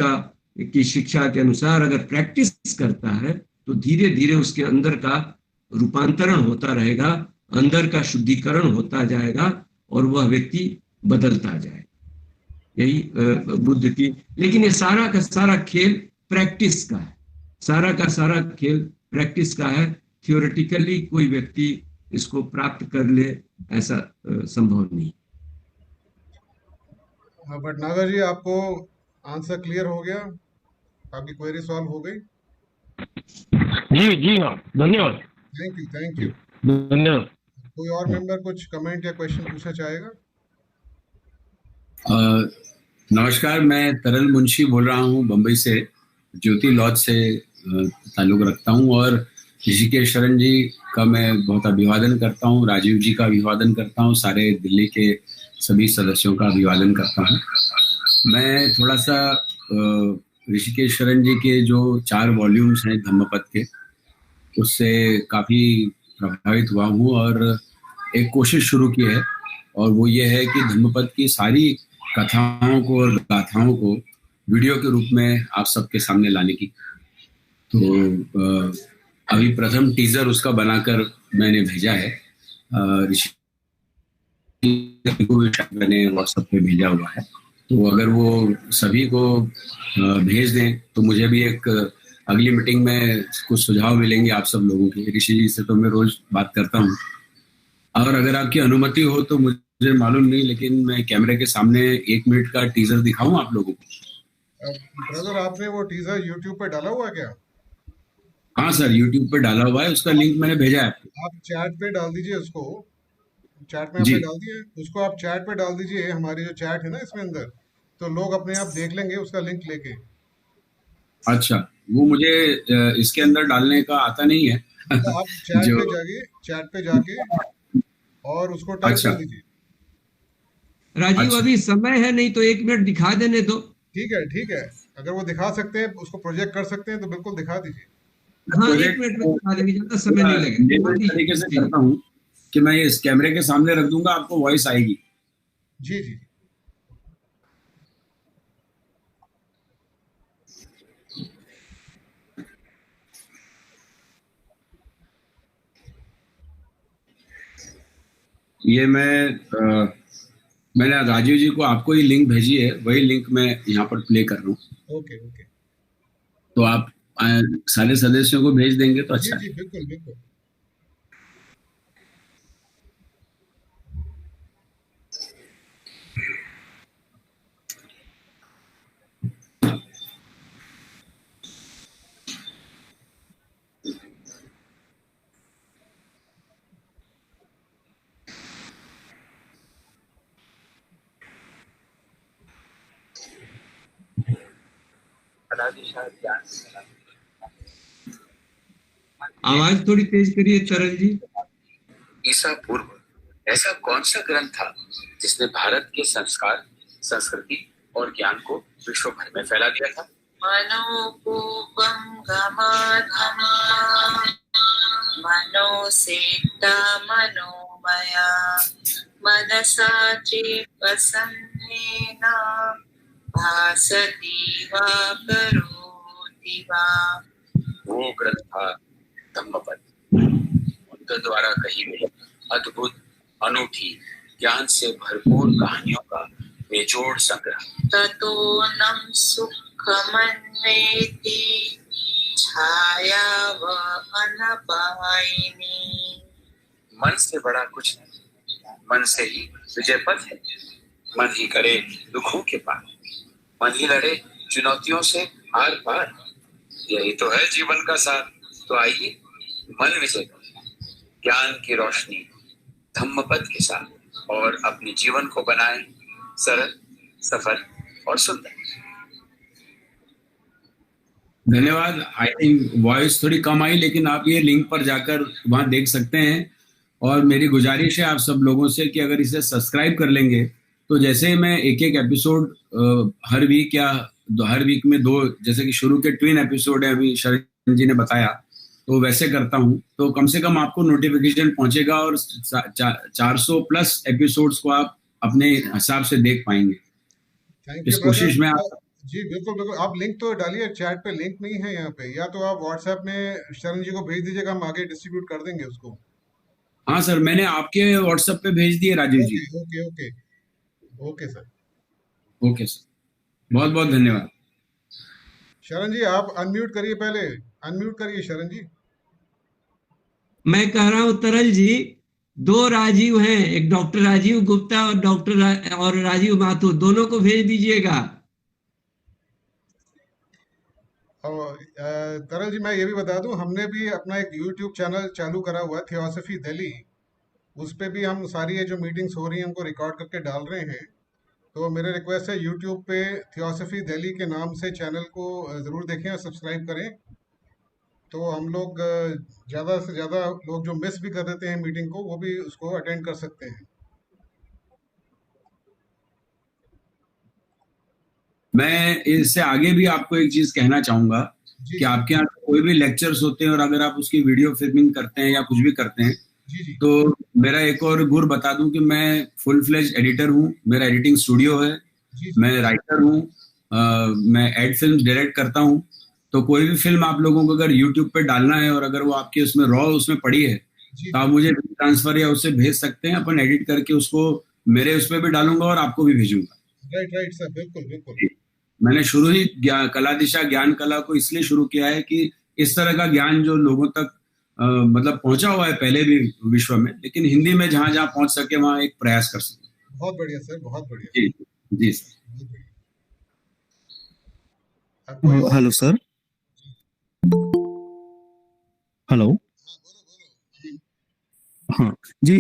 की शिक्षा के अनुसार अगर प्रैक्टिस करता है तो धीरे धीरे उसके अंदर का रूपांतरण होता रहेगा, अंदर का शुद्धिकरण होता जाएगा और वह व्यक्ति बदलता जाएगा। यही बुद्ध की, लेकिन ये सारा का सारा खेल प्रैक्टिस का है, सारा का सारा खेल प्रैक्टिस का है। थियोरेटिकली कोई व्यक्ति इसको प्राप्त कर ले ऐसा संभव नहीं। बट नागर जी, आपको आंसर क्लियर हो गया? आपकी क्वेरी सॉल्व हो गई? जी हाँ, धन्यवाद। Thank you. धन्यवाद। कोई और मेंबर कुछ कमेंट या क्वेश्चन पूछना चाहेगा? नमस्कार, मैं तरल मुंशी बोल रहा हूँ बम्बई से, ज्योति लॉज से ताल्लुक रखता हूँ और ऋषिकेश शरण जी का मैं बहुत अभिवादन करता हूँ, राजीव जी का अभिवादन करता हूँ, सारे दिल्ली के सभी सदस्यों का अभिवादन करता हूँ। मैं थोड़ा सा ऋषिकेश शरण जी के जो 4 वॉल्यूम्स हैं धम्मपद के, उससे काफ़ी प्रभावित हुआ हूँ और एक कोशिश शुरू की है, और वो ये है कि धम्मपद की सारी कथाओं को और गाथाओं को वीडियो के रूप में आप सबके सामने लाने की। तो अभी प्रथम टीजर उसका बनाकर मैंने भेजा है, मैंने व्हाट्सएप पे भेजा हुआ है। तो अगर वो सभी को भेज दें तो मुझे भी एक अगली मीटिंग में कुछ सुझाव मिलेंगे आप सब लोगों के। ऋषि जी से तो मैं रोज बात करता हूँ, और अगर आपकी अनुमति हो तो मुझे मालूम नहीं, लेकिन मैं कैमरे के सामने 1 मिनट का टीजर दिखाऊं आप लोगों को। ब्रदर, आपने वो टीजर यूट्यूब पे डाला हुआ है क्या? हाँ सर, यूट्यूब पे डाला हुआ है, उसका लिंक मैंने भेजा है। आप चैट पे डाल दीजिए उसको, चैट में आपने डाल दिया, उसको आप चैट पे डाल दीजिए, हमारी जो चैट है ना इसमें अंदर, तो लोग अपने आप देख लेंगे उसका लिंक लेके। अच्छा, वो मुझे इसके अंदर डालने का आता नहीं है। तो आप चैट पे जाके और उसको टाइप कर दीजिए। राजीव, अभी समय है, नहीं तो 1 मिनट दिखा देने दो। ठीक है, अगर वो दिखा सकते हैं, उसको प्रोजेक्ट कर सकते हैं तो बिल्कुल दिखा दीजिए। हाँ, 1 मिनट में दिखा देंगे, ज्यादा समय नहीं लगेगा। इस तरीके से करता हूँ कि मैं इस कैमरे के सामने रख दूंगा, आपको वॉइस आएगी। जी। ये मैंने राजीव जी को आपको ही लिंक भेजी है, वही लिंक मैं यहाँ पर प्ले कर रहा हूँ। ओके। तो आप सारे सदस्यों को भेज देंगे तो अच्छा। जी, बिल्कुल। आवाज थोड़ी तेज करिए तरल जी। ईसा पूर्व ऐसा कौन सा ग्रंथ था जिसने भारत के संस्कार, संस्कृति और ज्ञान को विश्व भर में फैला दिया था? मनोपूपम गमाधमा मनोसेता मनोमया मनसा प्रसन्नेना भासति वा करोति वा। वो ग्रंथ था धम्मपद, बुद्ध द्वारा कही गई अद्भुत, अनूठी, ज्ञान से भरपूर कहानियों का बेजोड़ संग्रह। ततो नम सुखमन्वेति छाया व अनपाइनी। मन से बड़ा कुछ नहीं, मन से ही विजय पथ है। मन ही करे दुखों के पार, मन ही लड़े चुनौतियों से आर पार। यही तो है जीवन का सार। तो आइए मन विजय करें ज्ञान की रोशनी धम्मपद के साथ और अपने जीवन को बनाएं सरल, सफल और सुंदर। धन्यवाद। आई थिंक वॉइस थोड़ी कम आई, लेकिन आप ये लिंक पर जाकर वहां देख सकते हैं। और मेरी गुजारिश है आप सब लोगों से कि अगर इसे सब्सक्राइब कर लेंगे तो जैसे ही मैं एक एक एपिसोड हर वीक या हर वीक में 2, जैसे कि शुरू के ट्विन एपिसोड है अभी शरण जी ने बताया, तो वैसे करता हूं, तो कम से कम आपको नोटिफिकेशन पहुंचेगा और 400 प्लस एपिसोड्स को आप अपने हिसाब से देख पाएंगे। थैंक इस यू कोशिश में ब्रदर। आप जी बिल्कुल बिल्कुल, आप लिंक तो डालिए, चैट पे लिंक नहीं है यहाँ पे, या तो आप व्हाट्सएप में शरण जी को भेज दीजिएगा, हम आगे डिस्ट्रीब्यूट कर देंगे उसको। हाँ सर, मैंने आपके व्हाट्सएप पे भेज दिए Rajeev ji. Okay okay okay sir. Okay sir, बहुत बहुत धन्यवाद। शरण जी आप अनम्यूट करिए, पहले अनम्यूट करिए शरण जी। मैं कह रहा हूं तरल जी, 2 राजीव हैं, एक डॉक्टर राजीव गुप्ता और और राजीव माथुर, दोनों को भेज दीजिएगा। और तरल जी मैं ये भी बता दूं, हमने भी अपना एक यूट्यूब चैनल चालू करा हुआ है थियोसफी दिल्ली। उस पे भी हम सारी ये जो मीटिंग्स हो रही हैं उनको रिकॉर्ड करके डाल रहे हैं। तो मेरे रिक्वेस्ट है यूट्यूब पे थियोसफी दिल्ली के नाम से चैनल को ज़रूर देखें और सब्सक्राइब करें। तो हम लोग ज़्यादा से ज़्यादा लोग जो मिस भी कर देते हैं मीटिंग को, वो भी उसको अटेंड कर सकते हैं। मैं इससे आगे भी आपको एक चीज कहना चाहूंगा जी कि आपके यहाँ कोई भी लेक्चर्स होते हैं और अगर आप उसकी वीडियो फिल्मिंग करते हैं या कुछ भी करते हैं, जी जी तो मेरा एक और गुर बता दूं कि मैं फुल फ्लेज एडिटर हूँ। मेरा एडिटिंग स्टूडियो है, जी मैं राइटर हूँ, मैं एड फिल्म डायरेक्ट करता हूँ। तो कोई भी फिल्म आप लोगों को अगर यूट्यूब पे डालना है और अगर वो आपके उसमें रॉ उसमें पड़ी है, जी तो आप मुझे ट्रांसफर या उससे भेज सकते हैं। अपन एडिट करके उसको मेरे उस पर भी डालूंगा और आपको भी भेजूंगा। राइट राइट सर, बिल्कुल बिल्कुल। मैंने शुरू ही कला दिशा ज्ञान कला को इसलिए शुरू किया है कि इस तरह का ज्ञान जो लोगों तक मतलब पहुंचा हुआ है पहले भी विश्व में, लेकिन हिंदी में जहां जहां पहुंच सके वहां एक प्रयास कर सके। बहुत बढ़िया सर, बहुत बढ़िया। जी जी सर। बहुत बढ़िया। अब कोई हेलो सर। हेलो। हाँ जी,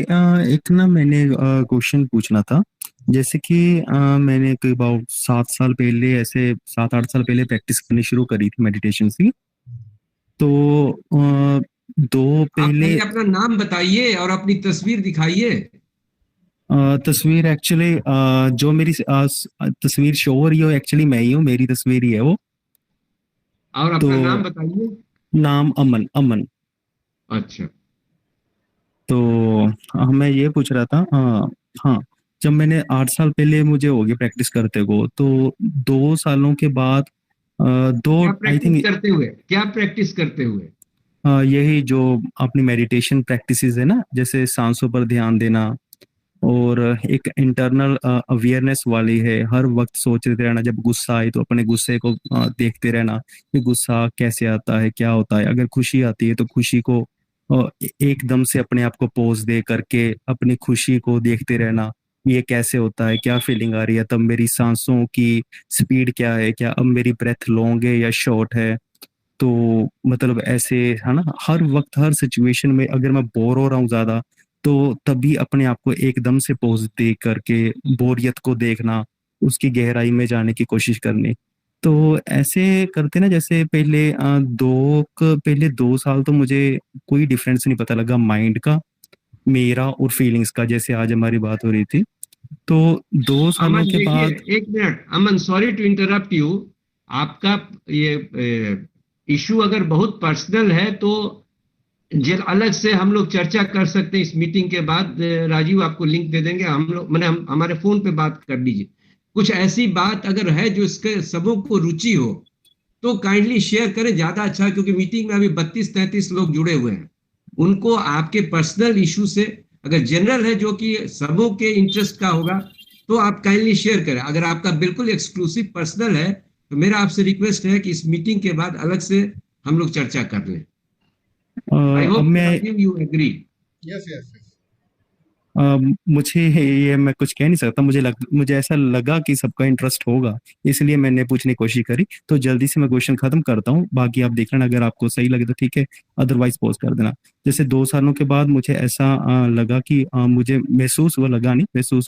एक ना मैंने क्वेश्चन पूछना था। जैसे कि मैंने कोई अबाउट 7 साल पहले, ऐसे 7-8 साल पहले प्रैक्टिस करनी शुरू करी थी मेडिटेशन की। तो आप पहले अपना नाम बताइए और अपनी तस्वीर दिखाइए। तस्वीर एक्चुअली जो मेरी तस्वीर शो हो रही है एक्चुअली मैं ही हूँ, मेरी तस्वीर ही है वो। और अपना नाम बताइए। नाम अमन। अमन। अच्छा, तो मैं ये पूछ रहा था, हाँ जब मैंने 8 साल पहले मुझे हो गया प्रैक्टिस करते को, तो 2 सालों के बाद आई थिंक क्या प्रैक्टिस करते हुए यही जो अपनी मेडिटेशन प्रैक्टिसेस है ना, जैसे सांसों पर ध्यान देना और एक इंटरनल अवेयरनेस वाली है, हर वक्त सोचते रहना, जब गुस्सा आए तो अपने गुस्से को देखते रहना कि गुस्सा कैसे आता है, क्या होता है। अगर खुशी आती है तो खुशी को एकदम से अपने आप को पॉज दे करके अपनी खुशी को देखते रहना, ये कैसे होता है, क्या फीलिंग आ रही है, तब मेरी सांसों की स्पीड क्या है, क्या अब मेरी ब्रेथ लॉन्ग है या शॉर्ट है। तो मतलब ऐसे है ना, हर वक्त हर सिचुएशन में अगर मैं बोर हो रहा हूँ ज्यादा, तो तभी अपने आप को एकदम से पॉज दे करके बोरियत को देखना, उसकी गहराई में जाने की कोशिश करनी। तो ऐसे करते ना, जैसे पहले 2 साल तो मुझे कोई डिफरेंस नहीं पता लगा माइंड का, मेरा और फीलिंग्स का, जैसे आज हमारी बात हो रही थी। तो 2 सालों के बाद, एक minute Aman, sorry to interrupt you. आपका ये इशू अगर बहुत पर्सनल है तो अलग से हम लोग चर्चा कर सकते हैं। इस मीटिंग के बाद राजीव आपको लिंक दे देंगे, हम लोग हमारे फोन पे बात कर लीजिए। कुछ ऐसी बात अगर है जो इसके सबों को रुचि हो तो काइंडली शेयर करें, ज्यादा अच्छा है, क्योंकि मीटिंग में अभी 32-33 लोग जुड़े हुए हैं। उनको आपके पर्सनल इशू से अगर जनरल है जो कि सबों के इंटरेस्ट का होगा तो आप काइंडली शेयर करें। अगर आपका बिल्कुल एक्सक्लूसिव पर्सनल है तो मेरा आपसे रिक्वेस्ट है कि इस मीटिंग के बाद अलग से हम लोग चर्चा कर लें। आई अब होप मैं you agree. Yes yes yes. मुझे ये मैं कुछ कह नहीं सकता, मुझे ऐसा लगा कि सबका इंटरेस्ट होगा, इसलिए मैंने पूछने की कोशिश करी। तो जल्दी से मैं क्वेश्चन खत्म करता हूँ, बाकी आप देख लेना, अगर आपको सही लगे तो ठीक है, अदरवाइज पॉज कर देना। जैसे 2 सालों के बाद मुझे ऐसा लगा कि मुझे महसूस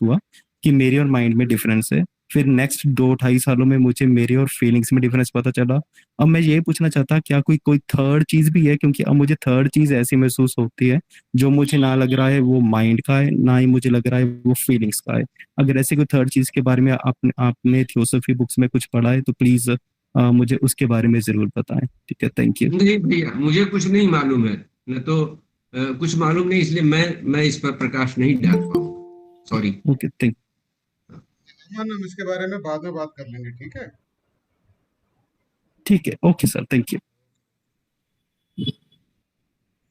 हुआ कि मेरे और माइंड में डिफरेंस है। फिर नेक्स्ट 2-2.5 सालों में मुझे मेरे और फीलिंग्स में डिफरेंस पता चला। अब मैं ये पूछना चाहता क्या कोई थर्ड चीज भी है, क्योंकि अब मुझे थर्ड चीज ऐसी महसूस होती है जो मुझे ना लग रहा है वो माइंड का है, ना ही मुझे लग रहा है वो फीलिंग्स का है। अगर ऐसी कोई थर्ड चीज के बारे में आपने थियोसॉफी बुक्स में कुछ पढ़ा है तो प्लीज मुझे उसके बारे में जरूर बताएं। ठीक है, थैंक यू। नहीं भैया, मुझे कुछ नहीं मालूम है, न तो कुछ मालूम नहीं, इसलिए मैं इस पर प्रकाश नहीं डाल पाऊंगा, सॉरी। Okay, thank. हम इसके बारे में बाद में बात कर लेंगे, ठीक है? ठीक है, okay sir, thank you.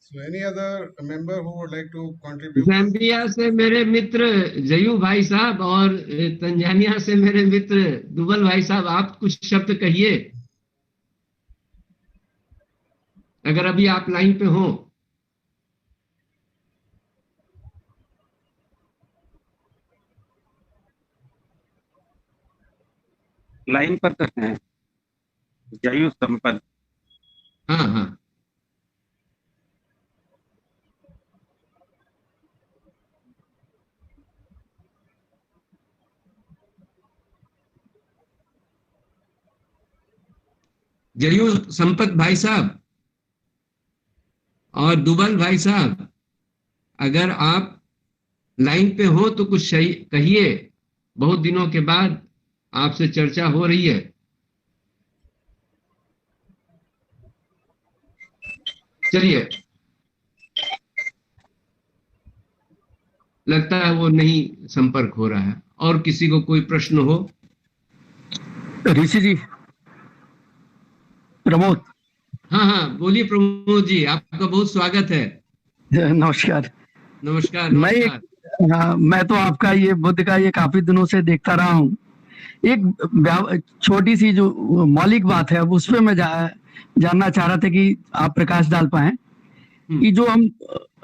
So any other member who would like to contribute? ज़ैम्बिया से मेरे मित्र जयू भाई साहब और तंजानिया से मेरे मित्र दुबल भाई साहब, आप कुछ शब्द कहिए, अगर अभी आप लाइन पे हो। लाइन पर करते हैं जयू संपत। हाँ हाँ, जयू संपत भाई साहब और दुबल भाई साहब, अगर आप लाइन पे हो तो कुछ सही कहिए, बहुत दिनों के बाद आपसे चर्चा हो रही है। चलिए, लगता है वो नहीं संपर्क हो रहा है। और किसी को कोई प्रश्न हो? ऋषि जी, प्रमोद। हाँ हाँ, बोलिए प्रमोद जी, आपका बहुत स्वागत है। नमस्कार। नमस्कार मैं नमस्कार। मैं तो आपका ये बुद्ध का ये काफी दिनों से देखता रहा हूँ। एक छोटी सी जो मौलिक बात है उस पर मैं जानना चाह रहा था कि आप प्रकाश डाल पाए कि जो हम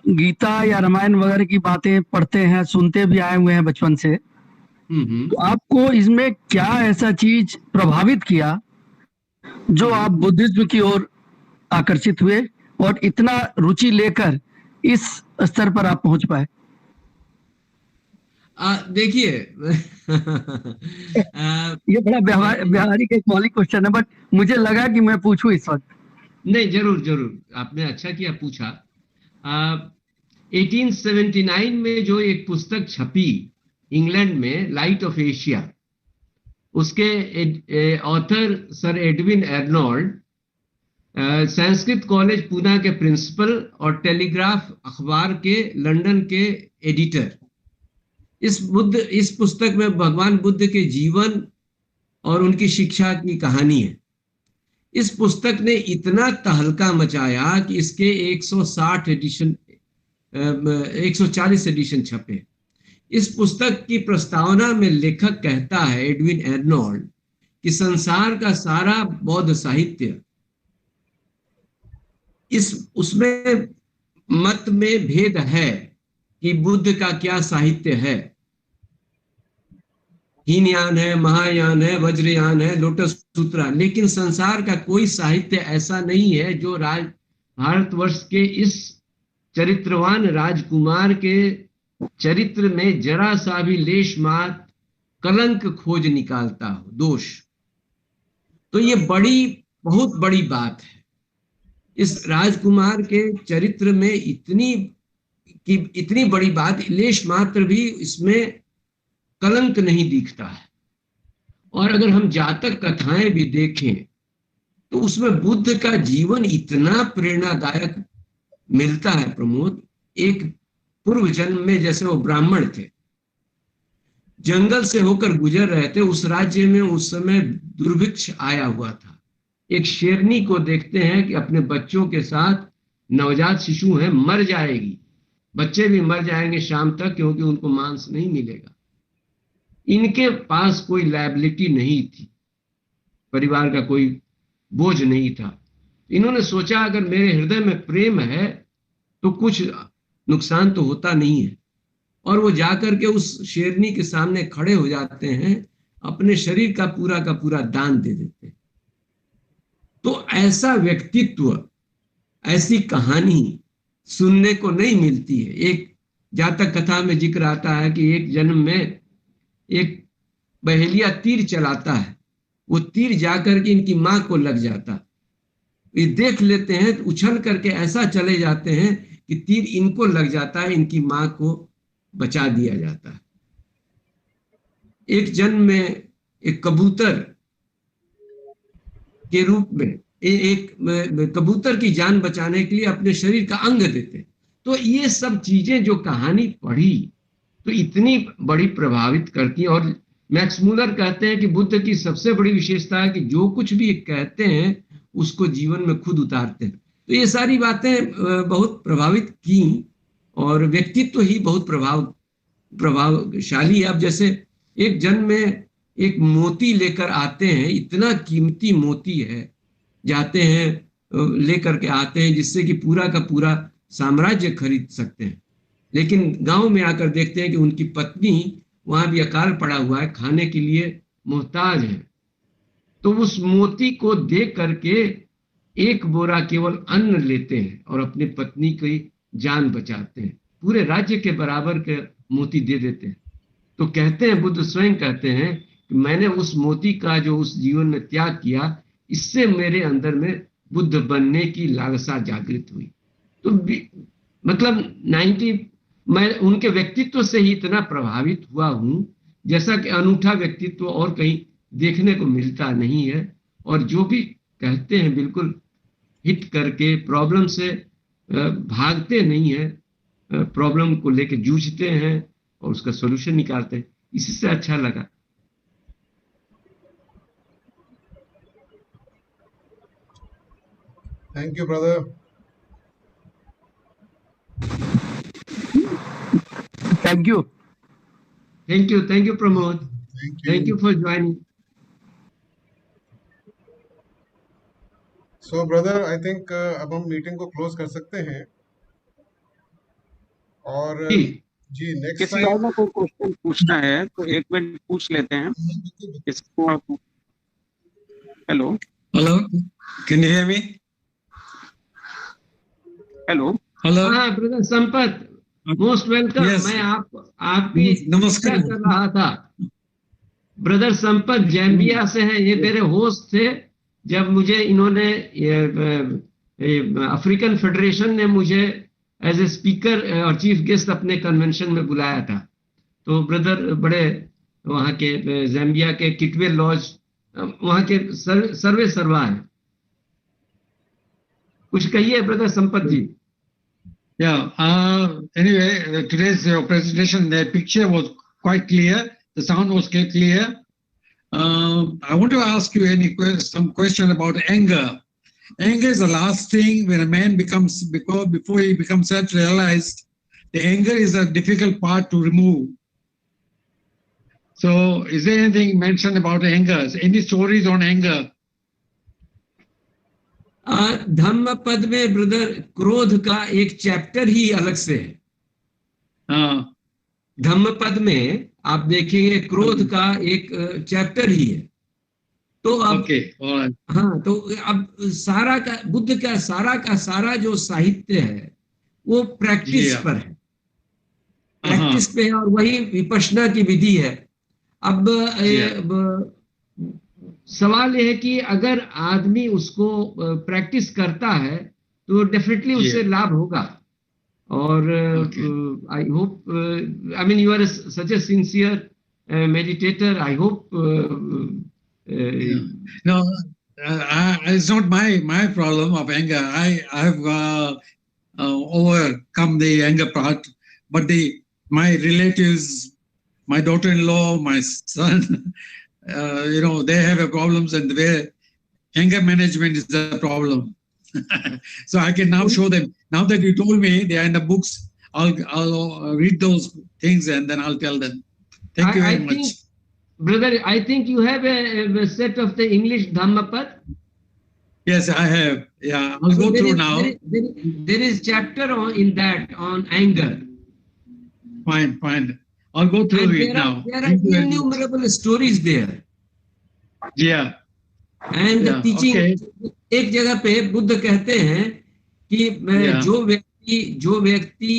गीता या रामायण वगैरह की बातें पढ़ते हैं, सुनते भी आए हुए हैं बचपन से, तो आपको इसमें क्या ऐसा चीज प्रभावित किया जो आप बुद्धिज्म की ओर आकर्षित हुए और इतना रुचि लेकर इस स्तर पर आप पहुंच पाए? देखिए ये बड़ा व्यवहारिक एक मौलिक क्वेश्चन है, बट मुझे लगा कि मैं पूछूं इस वक्त। नहीं, जरूर जरूर, आपने अच्छा किया पूछा। 1879 में जो एक पुस्तक छपी इंग्लैंड में, लाइट ऑफ एशिया, उसके author sir Edwin Arnold, Sanskrit college Poona के प्रिंसिपल और टेलीग्राफ अखबार के लंदन के एडिटर। इस पुस्तक में भगवान बुद्ध के जीवन और उनकी शिक्षा की कहानी है। इस पुस्तक ने इतना तहलका मचाया कि इसके 140 एडिशन छपे। इस पुस्तक की प्रस्तावना में लेखक कहता है, एडविन एर्नोल्ड, कि संसार का सारा बौद्ध साहित्य उसमें मत में भेद है कि बुद्ध का क्या साहित्य है। हीनयान है, महायान है, वज्रयान है, लोटस सूत्रा, लेकिन संसार का कोई साहित्य ऐसा नहीं है जो भारतवर्ष के इस चरित्रवान राजकुमार के चरित्र में जरा सा भी लेश मात्र कलंक खोज निकालता हो, दोष। तो ये बहुत बड़ी बात है। इस राजकुमार के चरित्र में इतनी बड़ी बात, लेश मात्र भी इसमें कलंक नहीं दिखता है। और अगर हम जातक कथाएं भी देखें तो उसमें बुद्ध का जीवन इतना प्रेरणादायक मिलता है प्रमोद। एक पूर्व जन्म में जैसे वो ब्राह्मण थे, जंगल से होकर गुजर रहे थे, उस राज्य में उस समय दुर्भिक्ष आया हुआ था। एक शेरनी को देखते हैं कि अपने बच्चों के साथ, नवजात शिशु है, मर जाएगी, बच्चे भी मर जाएंगे शाम तक, क्योंकि उनको मांस नहीं मिलेगा। इनके पास कोई लायबिलिटी नहीं थी, परिवार का कोई बोझ नहीं था, इन्होंने सोचा अगर मेरे हृदय में प्रेम है तो कुछ नुकसान तो होता नहीं है, और वो जाकर के उस शेरनी के सामने खड़े हो जाते हैं, अपने शरीर का पूरा दान दे देते हैं। तो ऐसा व्यक्तित्व, ऐसी कहानी सुनने को नहीं मिलती है। एक जातक कथा में जिक्र आता है कि एक जन्म में एक बहेलिया तीर चलाता है, वो तीर जाकर के इनकी मां को लग जाता, ये देख लेते हैं तो उछल करके ऐसा चले जाते हैं कि तीर इनको लग जाता है, इनकी मां को बचा दिया जाता है। एक जन्म में एक कबूतर के रूप में एक कबूतर की जान बचाने के लिए अपने शरीर का अंग देते। तो ये सब चीजें जो कहानी पढ़ी तो इतनी बड़ी प्रभावित करती है। और मैक्स मूलर कहते हैं कि बुद्ध की सबसे बड़ी विशेषता है कि जो कुछ भी कहते हैं उसको जीवन में खुद उतारते हैं। तो ये सारी बातें बहुत प्रभावित की, और व्यक्तित्व ही बहुत प्रभावशाली है। अब जैसे एक जन्म में एक मोती लेकर आते हैं, इतना कीमती मोती है, जाते हैं लेकर के आते हैं जिससे कि पूरा का पूरा साम्राज्य खरीद सकते हैं, लेकिन गांव में आकर देखते हैं कि उनकी पत्नी वहां भी अकाल पड़ा हुआ है, खाने के लिए मोहताज है। तो उस मोती को देख करके एक बोरा केवल अन्न लेते हैं और अपनी पत्नी की जान बचाते हैं, पूरे राज्य के बराबर के मोती दे देते हैं। तो कहते हैं, बुद्ध स्वयं कहते हैं कि मैंने उस मोती का जो उस जीवन में त्याग किया, इससे मेरे अंदर में बुद्ध बनने की लालसा जागृत हुई। तो मतलब 90 मैं उनके व्यक्तित्व से ही इतना प्रभावित हुआ हूं, जैसा कि अनूठा व्यक्तित्व और कहीं देखने को मिलता नहीं है। और जो भी कहते हैं बिल्कुल हिट करके, प्रॉब्लम से भागते नहीं है, प्रॉब्लम को लेके जूझते हैं और उसका सॉल्यूशन निकालते हैं। इसी से अच्छा लगा। Thank you brother. Thank you. Thank you Pramod. Thank you for joining. So brother, I think अब हम मीटिंग को क्लोज कर सकते हैं। और जी नेक्स्ट किसी और टाइम को क्वेश्चन पूछना है तो एक मिनट पूछ लेते हैं इसको। Hello hello, can you hear me? Hello hello. हाँ brother Sampath, most welcome. Yes. मैं आपकी नमस्कार चर्चा कर रहा था। ब्रदर संपत जैम्बिया से हैं, ये मेरे होस्ट थे जब मुझे इन्होंने अफ्रीकन फेडरेशन ने मुझे एज ए स्पीकर और चीफ गेस्ट अपने कन्वेंशन में बुलाया था। तो ब्रदर बड़े वहाँ के जैम्बिया के किटवे लॉज वहाँ के सर्वे सर्वा है। कुछ कहिए brother Sampat ji. Yeah. Anyway, today's presentation, the picture was quite clear. The sound was clear. I want to ask you some question about anger. Anger is the last thing when a man becomes, before he becomes self-realized, the anger is a difficult part to remove. So is there anything mentioned about anger? Any stories on anger? धम्म पद में ब्रदर क्रोध का एक चैप्टर ही अलग से है। धम्म पद में आप देखेंगे क्रोध का एक चैप्टर ही है। तो अब हाँ, तो अब सारा का बुद्ध का सारा जो साहित्य है वो प्रैक्टिस पर है, प्रैक्टिस पे है, और वही विपश्यना की विधि है। अब सवाल यह है कि अगर आदमी उसको प्रैक्टिस करता है तो डेफिनेटली उससे लाभ होगा। और I hope, I mean you are such a sincere meditator, I hope. No, it's not my problem of anger. I have overcome the anger part, but my relatives, my daughter-in-law, my son, they have problems, and their anger management is the problem. So I can now show them. Now that you told me they are in the books, I'll read those things and then I'll tell them. Thank you very much. Brother, I think you have a set of the English Dhammapad. Yes, I have. Yeah, I'll go through now. There is chapter in that on anger. Fine. I'll go through it now. There are innumerable stories there. Yeah. And the teaching. Okay. एक जगह पे बुद्ध कहते हैं कि जो व्यक्ति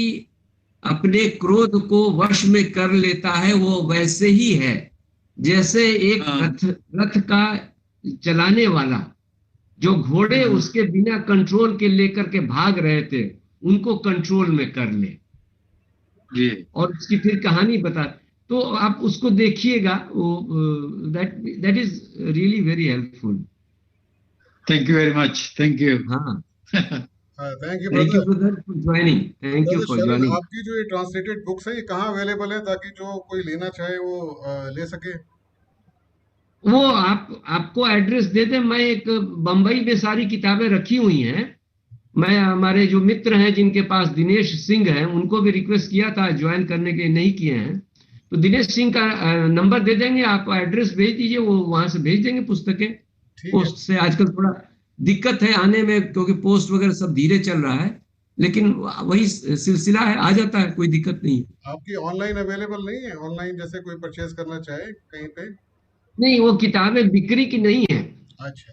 अपने क्रोध को वश में कर लेता है वो वैसे ही है जैसे एक रथ का चलाने वाला, जो घोड़े उसके बिना कंट्रोल के लेकर के भाग रहे थे उनको कंट्रोल में कर ले। जी। और उसकी फिर कहानी बता, तो आप उसको देखिएगा, that is really very helpful. Thank you very much. Thank you. हाँ, thank you thank you brother for joining. Thank you for joining. आपकी जो ये ट्रांसलेटेड बुक्स है ये कहाँ अवेलेबल है ताकि जो कोई लेना चाहे वो ले सके? वो आपको एड्रेस दे दें। मैं एक बंबई में सारी किताबें रखी हुई हैं। मैं हमारे जो मित्र हैं जिनके पास दिनेश सिंह है उनको भी रिक्वेस्ट किया था ज्वाइन करने के, नहीं किए हैं, तो दिनेश सिंह का नंबर दे देंगे, आप एड्रेस भेज दीजिए, वो वहां से भेज देंगे पुस्तकें। पोस्ट से आजकल थोड़ा दिक्कत है आने में क्योंकि पोस्ट वगैरह सब धीरे चल रहा है, लेकिन वही सिलसिला है, आ जाता है, कोई दिक्कत नहीं है। आपकी ऑनलाइन अवेलेबल नहीं है? ऑनलाइन जैसे कोई परचेज करना चाहे कहीं पे? नहीं, वो किताबें बिक्री की नहीं है। अच्छा,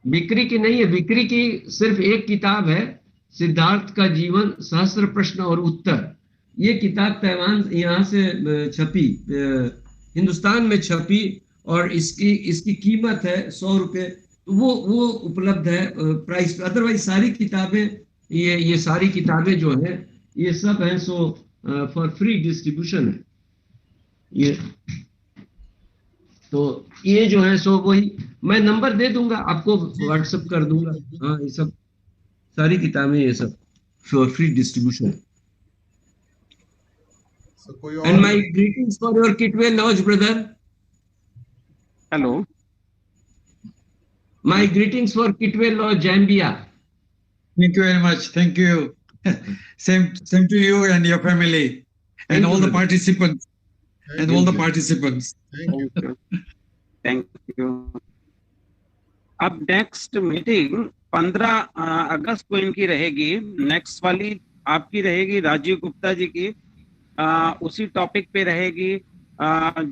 बिक्री की नहीं है। बिक्री की सिर्फ एक किताब है, सिद्धार्थ का जीवन सहस्त्र प्रश्न और उत्तर। ये किताब ताइवान यहाँ से छपी, हिंदुस्तान में छपी, और इसकी कीमत है 100 रुपये। वो उपलब्ध है प्राइस पे। अदरवाइज सारी किताबें, ये सारी किताबें जो है ये सब हैं सो फॉर फ्री डिस्ट्रीब्यूशन है ये। तो ये जो है सो वही मैं नंबर दे दूंगा आपको, व्हाट्सएप कर दूंगा। हाँ, ये सब सारी किताबें ये सब for free distribution. And my greetings for your Kitwe lodge brother. Hello, my greetings for Kitwe Lodge, Zambia. Thank you very much. Thank you. Same to you and your family and all the participants. And all the participants. Thank you. अब नेक्स्ट मीटिंग 15 अगस्त को इनकी रहेगी। नेक्स्ट वाली आपकी रहेगी राजीव गुप्ता जी की, उसी टॉपिक पे रहेगी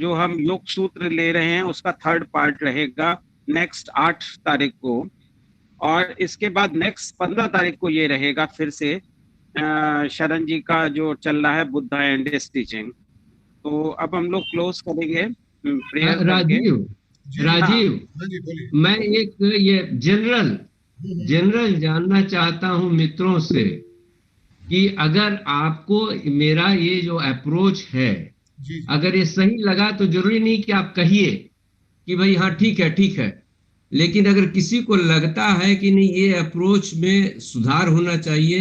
जो हम योग सूत्र ले रहे हैं उसका 3rd पार्ट रहेगा नेक्स्ट 8 तारीख को। और इसके बाद नेक्स्ट 15 तारीख को ये रहेगा फिर से शरण जी का जो चल रहा है बुद्धा एंड हिज टीचिंग। तो अब हम लोग क्लोज करेंगे। राजीव, मैं एक ये जनरल जानना चाहता हूं मित्रों से कि अगर आपको मेरा ये जो अप्रोच है अगर ये सही लगा तो जरूरी नहीं कि आप कहिए कि भाई हाँ ठीक है, लेकिन अगर किसी को लगता है कि नहीं ये अप्रोच में सुधार होना चाहिए,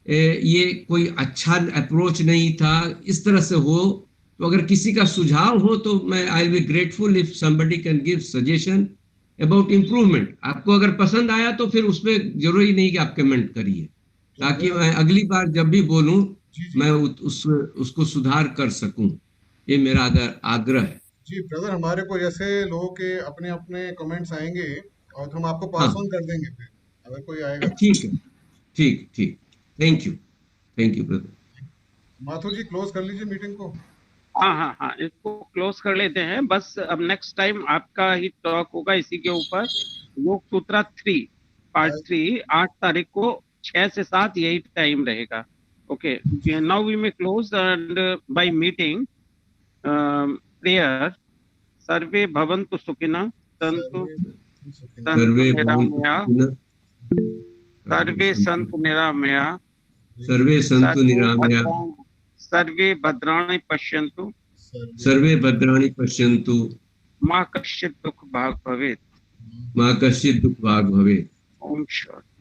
ये कोई अच्छा अप्रोच नहीं था, इस तरह से हो, तो अगर किसी का सुझाव हो तो मैं I will be grateful if somebody can give suggestion about improvement. आपको अगर पसंद आया तो फिर उसमें जरूरी नहीं कि आप कमेंट करिए, ताकि मैं अगली बार जब भी बोलूं मैं उसको सुधार कर सकूं। ये मेरा अगर आग्रह है। जी ब्रदर, हमारे को जैसे लोगों के अपने अपने कमेंट्स आएंगे और हम आपको पास ऑन कर देंगे फिर अगर कोई आएगा। ठीक है, ठीक। Thank you brother. Mathur ji close कर लीजिए मीटिंग को। हाँ, इसको क्लोज कर लेते हैं। बस अब नेक्स्ट टाइम आपका ही टॉक होगा इसी के ऊपर, योग सूत्र 3 पार्ट 3 8 तारीख को 6 से 7 यही टाइम रहेगा। Okay, now we may close and by meeting prayer. सर्वे भवन्तु सुखिनः सन्तु सर्वे सन्तु निरामया सर्वे भद्राणि पश्यन्तु मा कश्चित् दुःख भाग् भवेत्। ओम शांति।